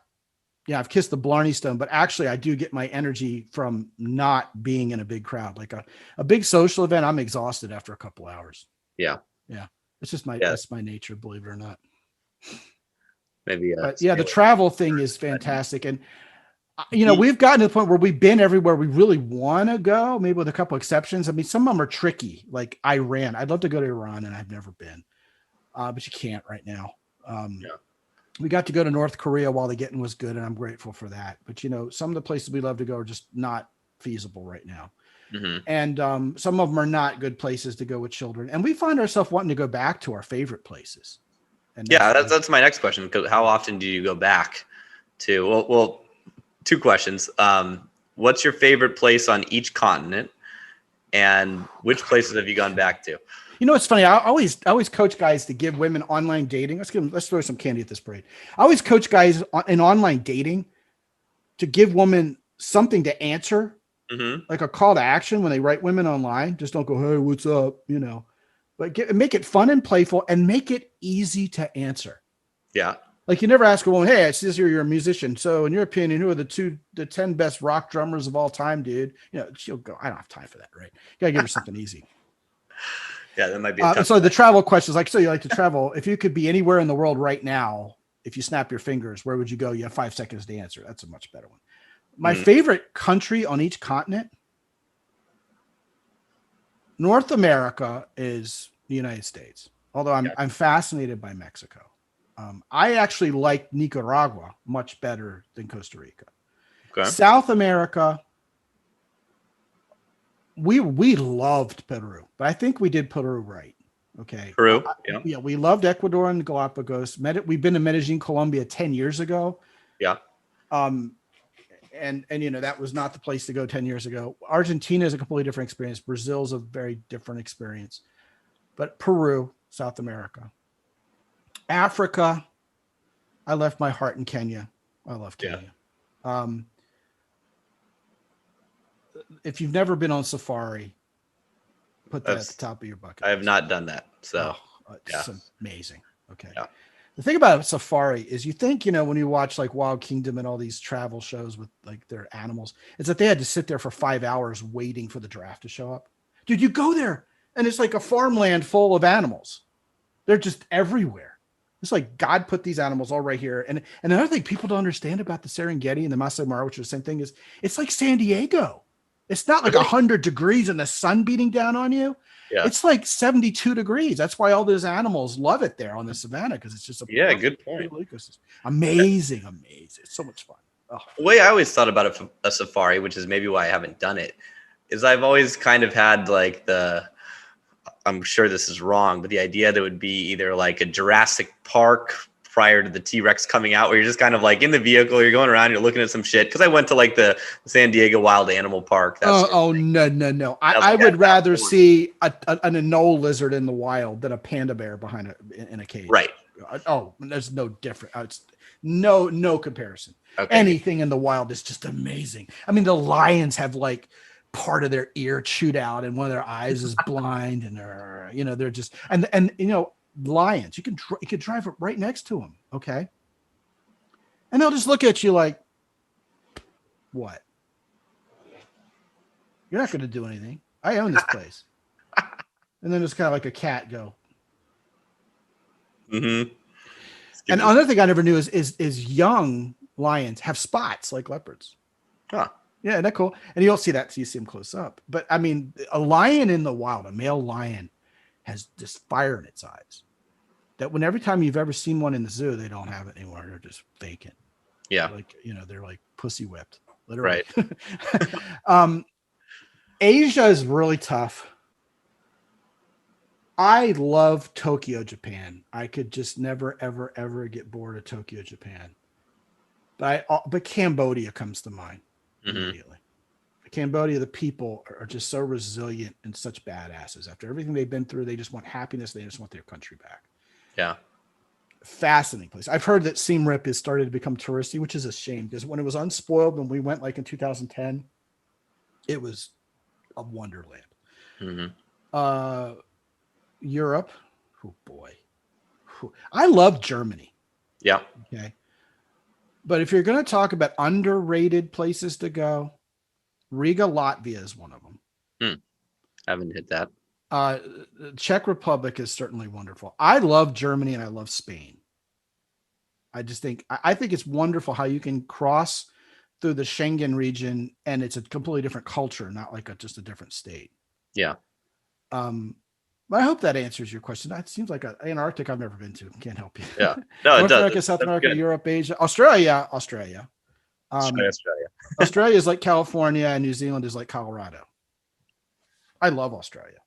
I've kissed the Blarney Stone, but actually, I do get my energy from not being in a big crowd. Like a big social event, I'm exhausted after a couple hours. Yeah. It's just that's my nature, believe it or not. Maybe. But the travel thing is fantastic, and we've gotten to the point where we've been everywhere we really want to go, maybe with a couple exceptions. I mean, some of them are tricky, like Iran. I'd love to go to Iran, and I've never been, but you can't right now. We got to go to North Korea while the getting was good, and I'm grateful for that. But some of the places we love to go are just not feasible right now. Mm-hmm. And some of them are not good places to go with children. And we find ourselves wanting to go back to our favorite places. And that's my next question. Because how often do you go back to? Well, two questions. What's your favorite place on each continent, and which places have you gone back to? It's funny. I always coach guys to give women online dating. Let's throw some candy at this parade. I always coach guys in online dating to give women something to answer, like a call to action when they write women online. Just don't go, "Hey, what's up?" But make it fun and playful, and make it easy to answer. Yeah. Like you never ask a woman, "Hey, it says here you're a musician. So in your opinion, who are the 10 best rock drummers of all time, dude?" She'll go, "I don't have time for that." Right? You gotta give her something easy. Yeah, that might be. So the travel questions, like, so you like to travel. If you could be anywhere in the world right now, if you snap your fingers, where would you go? You have 5 seconds to answer. That's a much better one. My favorite country on each continent, North America, is the United States. Although I'm fascinated by Mexico. I actually like Nicaragua much better than Costa Rica. Okay. South America, we loved Peru, but I think we did Peru right. Okay. Peru. Yeah. We loved Ecuador and Galapagos. We've been to Medellin, Colombia 10 years ago. Yeah. And that was not the place to go 10 years ago. Argentina is a completely different experience. Brazil's a very different experience. But Peru, South America. Africa, I left my heart in Kenya. I love Kenya. Yeah. If you've never been on safari, put that at the top of your bucket. I have not done that. So it's amazing. Okay. Yeah. The thing about safari is you think, when you watch like Wild Kingdom and all these travel shows with like their animals, it's that they had to sit there for 5 hours waiting for the giraffe to show up. Dude, you go there and it's like a farmland full of animals. They're just everywhere. It's like God put these animals all right here. And another thing people don't understand about the Serengeti and the Masai Mara, which is the same thing, is it's like San Diego. It's not like 100 degrees and the sun beating down on you. Yeah. It's like 72 degrees. That's why all those animals love it there on the savannah, because it's just good point. Amazing. It's so much fun. Oh. The way I always thought about a safari, which is maybe why I haven't done it, is I've always kind of had like I'm sure this is wrong, but the idea that it would be either like a Jurassic Park prior to the T-Rex coming out, where you're just kind of like in the vehicle, you're going around, you're looking at some shit. Because I went to like the San Diego Wild Animal Park. No. I would rather see an anole lizard in the wild than a panda bear behind in a cage. Right. Oh, there's no different. It's no comparison. Okay. Anything in the wild is just amazing. I mean, the lions have like part of their ear chewed out and one of their eyes is blind, and they're just and lions, you could drive right next to them, okay, and they'll just look at you like, what? You're not going to do anything. I own this place. And then it's kind of like a cat go. Mm-hmm. And another thing I never knew is young lions have spots like leopards. Huh. Yeah, isn't that cool? And you don't see that till you see them close up. But I mean, a lion in the wild, a male lion, has this fire in its eyes that when every time you've ever seen one in the zoo, they don't have it anymore. They're just vacant. Yeah. They're like pussy whipped, literally. Right. Asia is really tough. I love Tokyo, Japan. I could just never, ever, ever get bored of Tokyo, Japan. But Cambodia comes to mind immediately. Cambodia, the people are just so resilient and such badasses. After everything they've been through, they just want happiness. They just want their country back. Yeah. Fascinating place. I've heard that Siem Reap has started to become touristy, which is a shame because when it was unspoiled, when we went like in 2010, it was a wonderland. Europe. Oh boy. I love Germany. Yeah. Okay. But if you're going to talk about underrated places to go, Riga, Latvia is one of them. Haven't hit that. Czech Republic is certainly wonderful. I love Germany and I love Spain. I think it's wonderful how you can cross through the Schengen region and it's a completely different culture, not like just a different state. Yeah. I hope that answers your question. It seems like Antarctic I've never been to. Can't help you. Yeah. No, North America, South America, good. Europe, Asia, Australia. Australia. Australia is like California and New Zealand is like Colorado. I love Australia.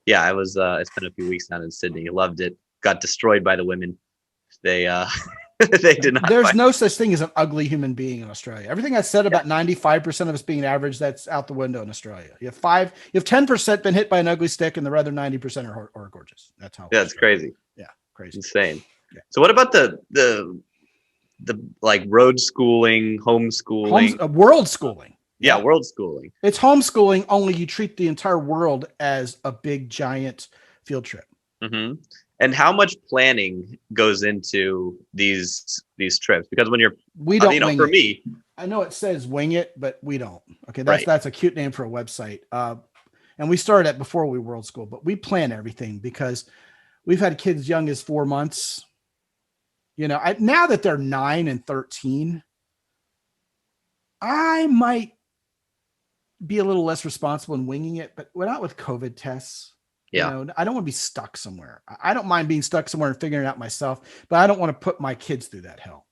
Yeah, I spent a few weeks down in Sydney. Loved it. Got destroyed by the women. They they did not. There's no such thing as an ugly human being in Australia. Everything I said about 95% of us being average, that's out the window in Australia. You have 10% been hit by an ugly stick, and the other 90% are gorgeous. That's how. Yeah, it's crazy. Yeah, crazy, insane. Yeah. So, what about the like road schooling, homeschooling, world schooling? Yeah, world schooling. It's homeschooling, only you treat the entire world as a big giant field trip. Mm-hmm. And how much planning goes into these trips? Because when we don't wing for it. Me, I know it says wing it, but we don't. Okay, that's a cute name for a website. And we started it before we world school, but we plan everything because we've had kids young as 4 months. You know, now that they're 9 and 13, I might be a little less responsible in winging it, but we're not with COVID tests. Yeah. You know, I don't want to be stuck somewhere. I don't mind being stuck somewhere and figuring it out myself, but I don't want to put my kids through that hell.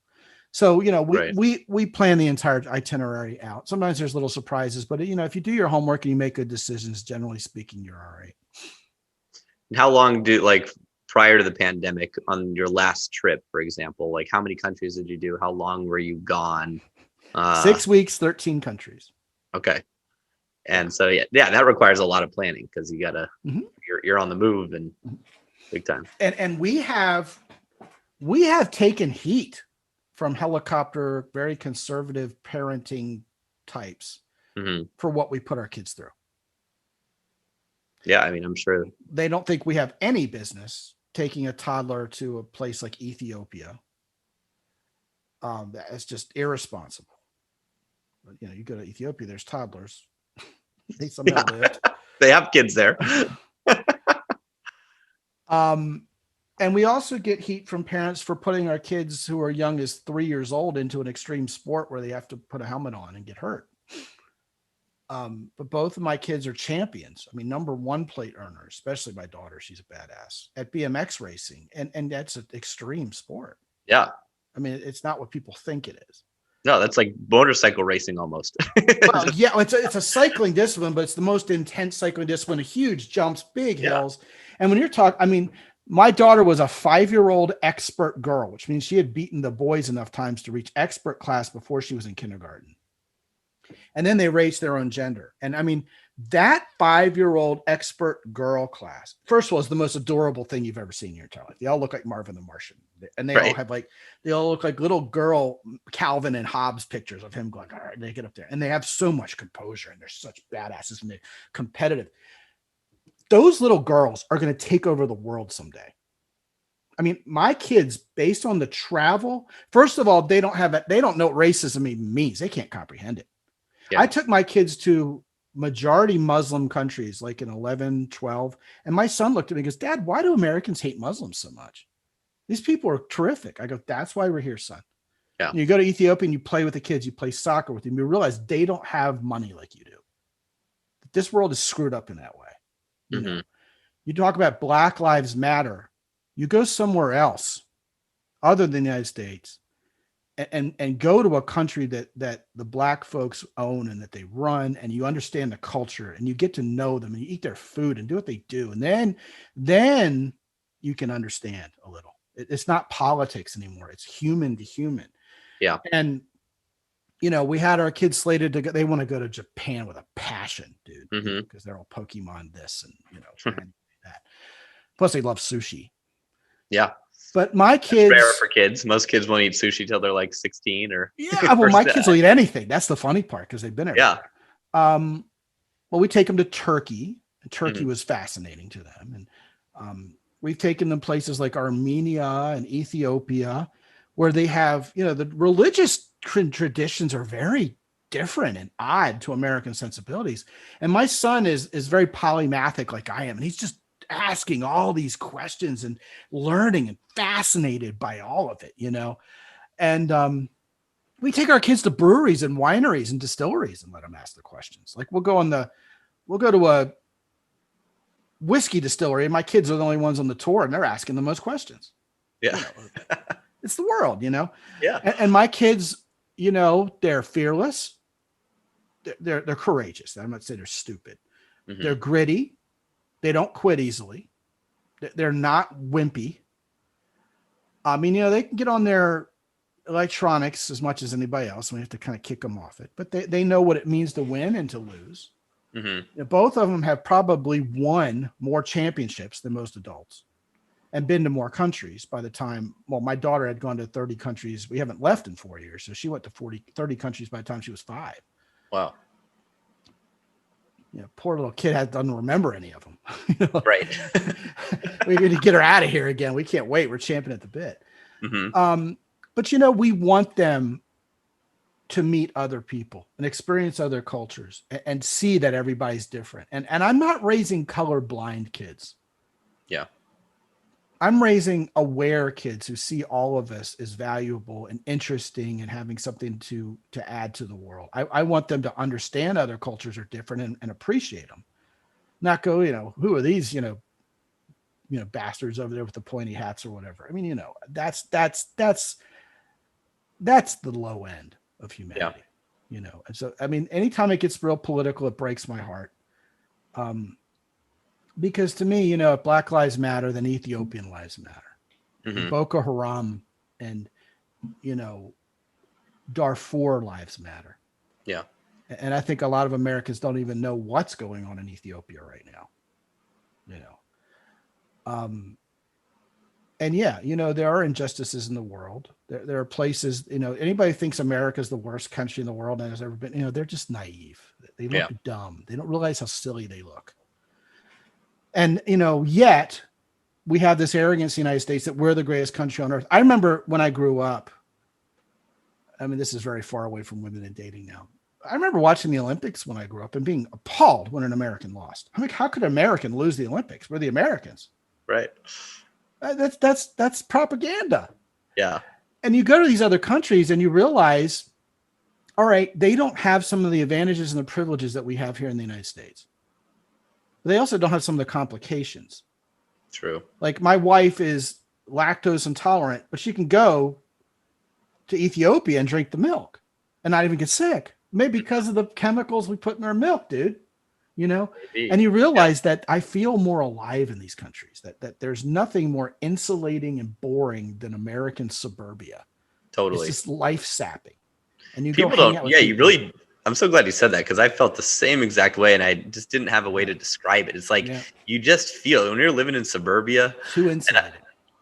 So, you know, we plan the entire itinerary out. Sometimes there's little surprises, but you know, if you do your homework and you make good decisions, generally speaking, you're all right. And how long prior to the pandemic on your last trip, for example, like how many countries did you do? How long were you gone? 6 weeks, 13 countries. Okay. And so, yeah, that requires a lot of planning because you gotta, you're on the move and big time. And we have taken heat from helicopter, very conservative parenting types for what we put our kids through. Yeah. I mean, I'm sure they don't think we have any business taking a toddler to a place like Ethiopia. That is just irresponsible. But, you know, you go to Ethiopia, there's toddlers. They somehow lived. They have kids there. And we also get heat from parents for putting our kids who are young as 3 years old into an extreme sport where they have to put a helmet on and get hurt. But both of my kids are champions. I mean, #1 plate earner, especially my daughter. She's a badass at BMX racing. And that's an extreme sport. Yeah. I mean, it's not what people think it is. No, that's like motorcycle racing almost. Well, yeah, it's a cycling discipline, but it's the most intense cycling discipline. Huge jumps, big hills. And when you're talking, I mean, my daughter was a 5-year-old expert girl, which means she had beaten the boys enough times to reach expert class before she was in kindergarten. And then they raced their own gender. And I mean, that 5-year-old expert girl class, first of all, is the most adorable thing you've ever seen in your entire life. They all look like Marvin the Martian. And they all have they all look like little girl Calvin and Hobbes pictures of him going, all right, they get up there. And they have so much composure and they're such badasses and they're competitive. Those little girls are going to take over the world someday. I mean, my kids, based on the travel, first of all, they don't know what racism even means. They can't comprehend it. Yeah. I took my kids to majority Muslim countries, like in 11, 12. And my son looked at me and goes, Dad, why do Americans hate Muslims so much? These people are terrific. I go, that's why we're here, son. Yeah. And you go to Ethiopia and you play with the kids, you play soccer with them. You realize they don't have money like you do. This world is screwed up in that way. You know? You talk about Black Lives Matter. You go somewhere else other than the United States, and go to a country that the black folks own and that they run, and you understand the culture and you get to know them and you eat their food and do what they do. And then you can understand a little. It's not politics anymore. It's human to human. Yeah. And, we had our kids slated to go, they want to go to Japan with a passion, dude, because they're all Pokemon this and, trying to do that. Plus they love sushi. Yeah. But my kids, it's rare for kids. Most kids won't eat sushi till they're like 16 or. Yeah. Well, my kids will eat anything. That's the funny part, because they've been everywhere. Yeah. Well, we take them to Turkey. And Turkey was fascinating to them. And we've taken them places like Armenia and Ethiopia, where they have, the religious traditions are very different and odd to American sensibilities. And my son is very polymathic like I am. And he's just asking all these questions and learning and fascinated by all of it, And we take our kids to breweries and wineries and distilleries and let them ask the questions. Like we'll go to a whiskey distillery, and my kids are the only ones on the tour, and they're asking the most questions. Yeah. It's the world, Yeah. And my kids, they're fearless. They're courageous. I'm not saying they're stupid. Mm-hmm. They're gritty. They don't quit easily. They're not wimpy. I mean, they can get on their electronics as much as anybody else. We have to kind of kick them off it, but they know what it means to win and to lose. Mm-hmm. Both of them have probably won more championships than most adults and been to more countries by the time. Well, my daughter had gone to 30 countries. We haven't left in 4 years. So she went to 30 countries by the time she was 5. Wow. Poor little kid doesn't remember any of them. Right. We need to get her out of here again. We can't wait. We're champing at the bit. Mm-hmm. But we want them to meet other people and experience other cultures and see that everybody's different. And I'm not raising colorblind kids. Yeah. I'm raising aware kids who see all of us as valuable and interesting and having something to add to the world. I want them to understand other cultures are different and appreciate them. Not go, who are these, bastards over there with the pointy hats or whatever. I mean, that's the low end of humanity, And so, I mean, anytime it gets real political, it breaks my heart. Because to me, if Black Lives Matter, then Ethiopian lives matter. Mm-hmm. Boko Haram and, Darfur lives matter. Yeah. And I think a lot of Americans don't even know what's going on in Ethiopia right now. And there are injustices in the world. There are places, anybody thinks America is the worst country in the world and has ever been, they're just naive. They look dumb. They don't realize how silly they look. And, yet we have this arrogance in the United States that we're the greatest country on earth. I remember when I grew up, I mean, this is very far away from women and dating now. I remember watching the Olympics when I grew up and being appalled when an American lost. I'm like, how could an American lose the Olympics? We're the Americans. Right. That's propaganda. Yeah. And you go to these other countries and you realize, all right, they don't have some of the advantages and the privileges that we have here in the United States. But they also don't have some of the complications. True. Like my wife is lactose intolerant, but she can go to Ethiopia and drink the milk and not even get sick. Maybe because of the chemicals we put in our milk, dude. Maybe. And you realize that I feel more alive in these countries, that there's nothing more insulating and boring than American suburbia. Totally. It's just life sapping. And you people go hang don't, out with yeah, people. you really, I'm so glad you said that because I felt the same exact way and I just didn't have a way to describe it. It's like, you just feel when you're living in suburbia. Too insulated.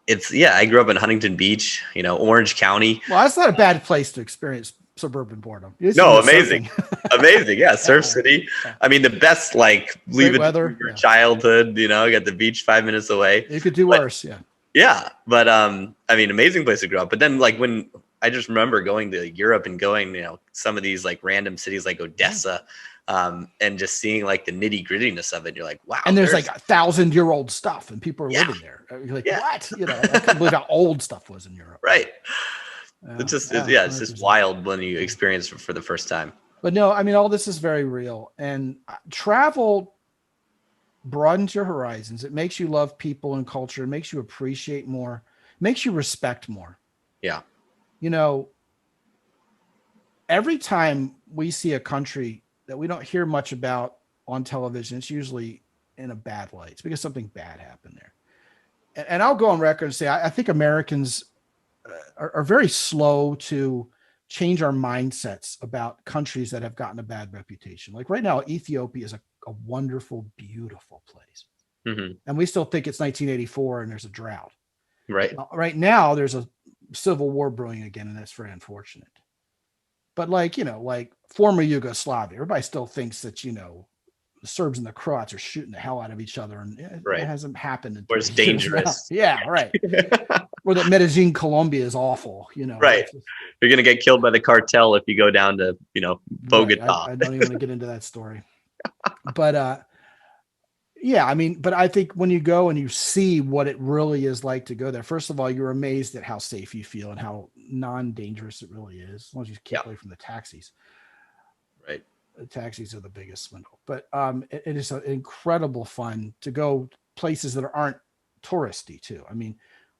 I grew up in Huntington Beach, Orange County. Well, that's not a bad place to experience suburban boredom. No, amazing. Amazing. Yeah. Surf City. I mean, the best, leave it weather, your childhood, you got the beach 5 minutes away. You could do worse. Yeah. Yeah. But, I mean, amazing place to grow up. But then when I just remember going to Europe and going, some of these random cities like Odessa, and just seeing the nitty grittiness of it. You're like, wow. And there's 1,000-year-old stuff and people are living there. You're like, what? I couldn't believe how old stuff was in Europe. Right. It's just, it's just wild when you experience it for the first time. But no, I mean, all this is very real. And travel broadens your horizons. It makes you love people and culture. It makes you appreciate more, makes you respect more. Yeah. every time we see a country that we don't hear much about on television, it's usually in a bad light. It's because something bad happened there. And I'll go on record and say, I think Americans are very slow to change our mindsets about countries that have gotten a bad reputation. Like right now, Ethiopia is a wonderful, beautiful place. Mm-hmm. And we still think it's 1984 and there's a drought. Right. Right now, there's a civil war brewing again, and that's very unfortunate. But like former Yugoslavia, everybody still thinks that, the Serbs and the Croats are shooting the hell out of each other, and it hasn't happened. Or it's dangerous. Yeah, right. Or that Medellin, Colombia is awful, Right. You're going to get killed by the cartel if you go down to, Bogota. Right. I don't even want to get into that story. But but I think when you go and you see what it really is like to go there, first of all, you're amazed at how safe you feel and how non-dangerous it really is, as long as you keep away from the taxis. Right. The taxis are the biggest swindle, but it is an incredible fun to go places that aren't touristy too. I mean,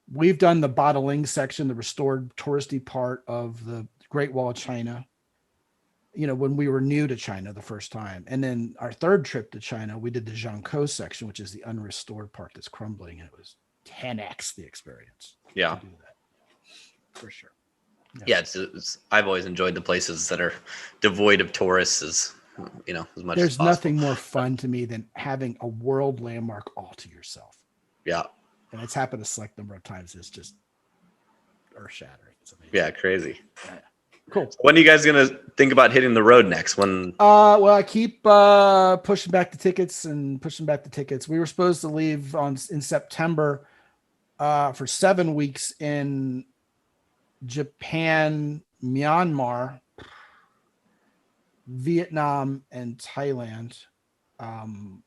we've done the Badaling section, the restored touristy part of the Great Wall of China, when we were new to China the first time. And then our third trip to China, we did the Zhangkou section, which is the unrestored part that's crumbling. And it was 10x the experience. Yeah. To do that. For sure. Yeah, I've always enjoyed the places that are devoid of tourists as much as possible. There's nothing more fun to me than having a world landmark all to yourself. Yeah. And it's happened a select number of times. It's just earth-shattering. It's amazing. Yeah, crazy. Yeah. Cool. So when are you guys going to think about hitting the road next? When? Well, I keep pushing back the tickets. We were supposed to leave in September for 7 weeks in Japan, Myanmar, Vietnam, and Thailand. And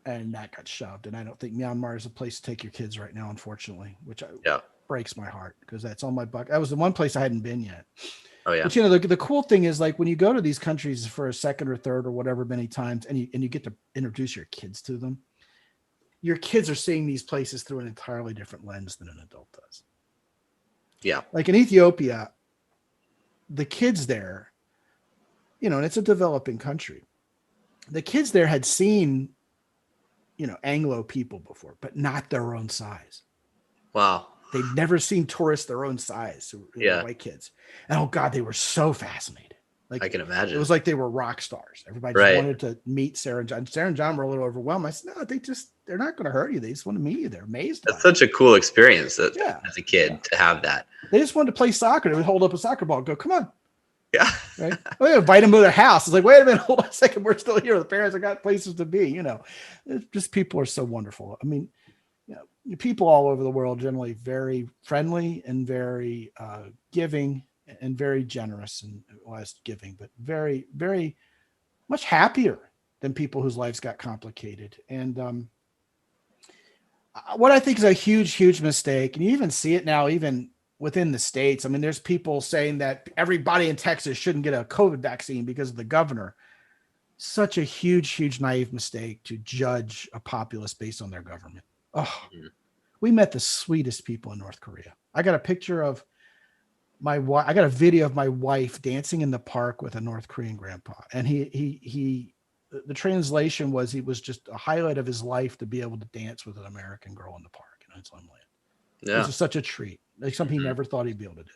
that got shoved. And I don't think Myanmar is a place to take your kids right now, unfortunately, which breaks my heart because that's on my bucket. That was the one place I hadn't been yet. Oh yeah. But the cool thing is, like, when you go to these countries for a second or third or whatever many times, and you get to introduce your kids to them, your kids are seeing these places through an entirely different lens than an adult does. Yeah. Like in Ethiopia, the kids there, and it's a developing country. The kids there had seen, Anglo people before, but not their own size. Wow. They'd never seen tourists their own size. White kids. And oh God, they were so fascinated. Like, I can imagine. It was like they were rock stars. Everybody just wanted to meet Sarah and John. Sarah and John were a little overwhelmed. I said, no, they're not going to hurt you. They just want to meet you. They're amazed. That's such a cool experience as a kid to have that. They just wanted to play soccer. They would hold up a soccer ball and go, come on. Yeah. Right. Oh, they invite them to their house. It's like, wait a minute, hold on a second. We're still here. The parents have got places to be, It's just people are so wonderful. I mean, people all over the world generally very friendly and very giving and very generous and less giving, but very, very much happier than people whose lives got complicated. And what I think is a huge, huge mistake, and you even see it now, even within the States. I mean, there's people saying that everybody in Texas shouldn't get a COVID vaccine because of the governor. Such a huge, huge naive mistake to judge a populace based on their government. Oh, we met the sweetest people in North Korea. I got a picture of my wife. I got a video of my wife dancing in the park with a North Korean grandpa. And the translation was, he was just a highlight of his life to be able to dance with an American girl in the park in his homeland. Yeah. It was just such a treat. Like something he never thought he'd be able to do.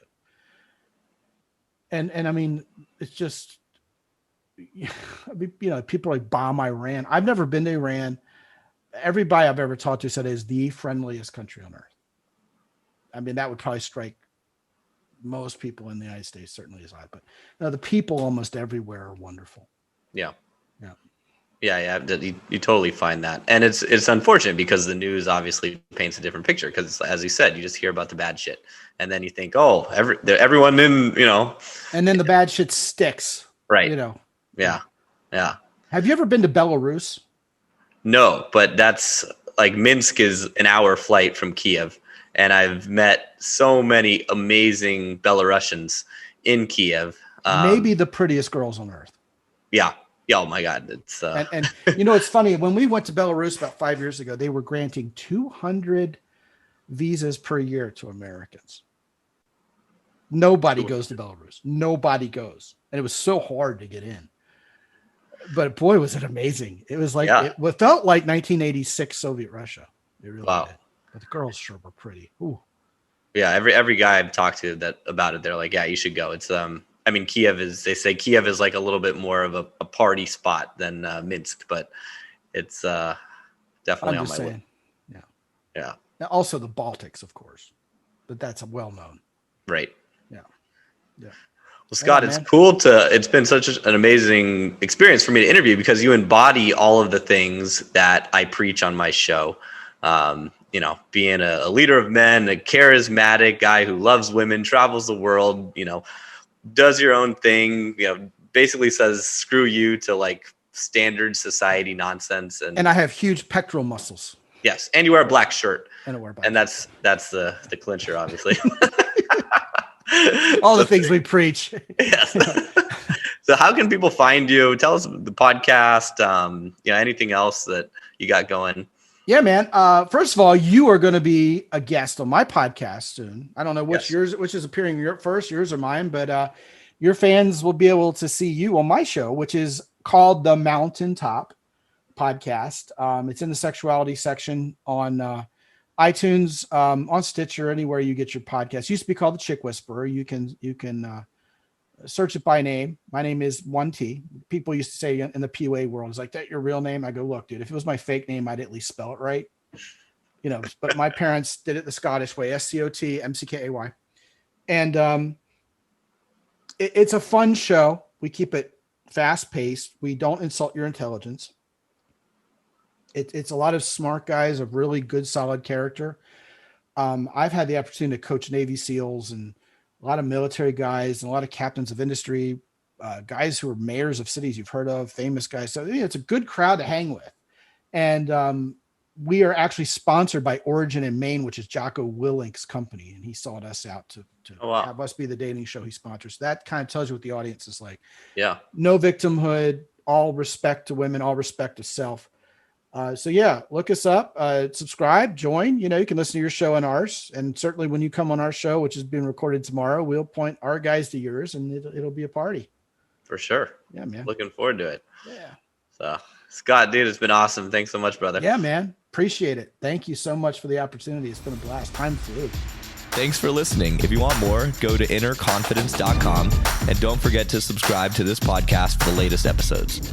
And I mean, it's just, people like bomb Iran. I've never been to Iran. Everybody I've ever talked to said it is the friendliest country on earth. I mean, that would probably strike most people in the United States, certainly as I, but the people almost everywhere are wonderful. Yeah. Yeah. You totally find that. And it's unfortunate because the news obviously paints a different picture because, as you said, you just hear about the bad shit. And then you think, oh, everyone in, And then the bad shit sticks. Right. Yeah. Yeah. Have you ever been to Belarus? No, but that's like Minsk is an hour flight from Kiev. And I've met so many amazing Belarusians in Kiev. Maybe the prettiest girls on earth. Yeah. Oh my God. It's and it's funny. When we went to Belarus about 5 years ago, they were granting 200 visas per year to Americans. Nobody goes to Belarus. Nobody goes. And it was so hard to get in. But boy, was it amazing. It was like, it felt like 1986 Soviet Russia. It really did. But the girls sure were pretty. Ooh. Yeah, every guy I've talked to about it, they're like, yeah, you should go. It's I mean, they say Kiev is like a little bit more of a party spot than Minsk, but it's definitely on my way. Yeah. Now, also the Baltics, of course, but that's well known. Right. Yeah. Well, Scott, it's cool it's been such an amazing experience for me to interview because you embody all of the things that I preach on my show. Being a leader of men, a charismatic guy who loves women, travels the world, does your own thing, basically says screw you to like standard society nonsense. And I have huge pectoral muscles. Yes. And you wear a black shirt. And that's the clincher, obviously. All the things we preach. Yes. So how can people find you? Tell us the podcast, anything else that you got going. Yeah, man. First of all, you are going to be a guest on my podcast soon. I don't know which is appearing first, yours or mine, but your fans will be able to see you on my show, which is called the Mountaintop Podcast. It's in the sexuality section on iTunes, on Stitcher, anywhere you get your podcast. It used to be called the Chick Whisperer. You can search it by name. My name is 1T. People used to say in the PUA world, "Is like that your real name?" I go, "Look, dude, if it was my fake name, I'd at least spell it right." But my parents did it the Scottish way, SCOTMCKAY. And it's a fun show. We keep it fast paced. We don't insult your intelligence. It's a lot of smart guys of really good, solid character. I've had the opportunity to coach Navy SEALs and a lot of military guys and a lot of captains of industry, guys who are mayors of cities you've heard of, famous guys. So it's a good crowd to hang with. And we are actually sponsored by Origin in Maine, which is Jocko Willink's company. And he sought us out to have us be the dating show he sponsors. That kind of tells you what the audience is like. Yeah. No victimhood, all respect to women, all respect to self. Look us up, subscribe, join. You can listen to your show and ours. And certainly when you come on our show, which is being recorded tomorrow, we'll point our guys to yours and it'll be a party. For sure. Yeah, man. Looking forward to it. Yeah. So Scott, dude, it's been awesome. Thanks so much, brother. Yeah, man. Appreciate it. Thank you so much for the opportunity. It's been a blast. Time flew. Thanks for listening. If you want more, go to innerconfidence.com and don't forget to subscribe to this podcast for the latest episodes.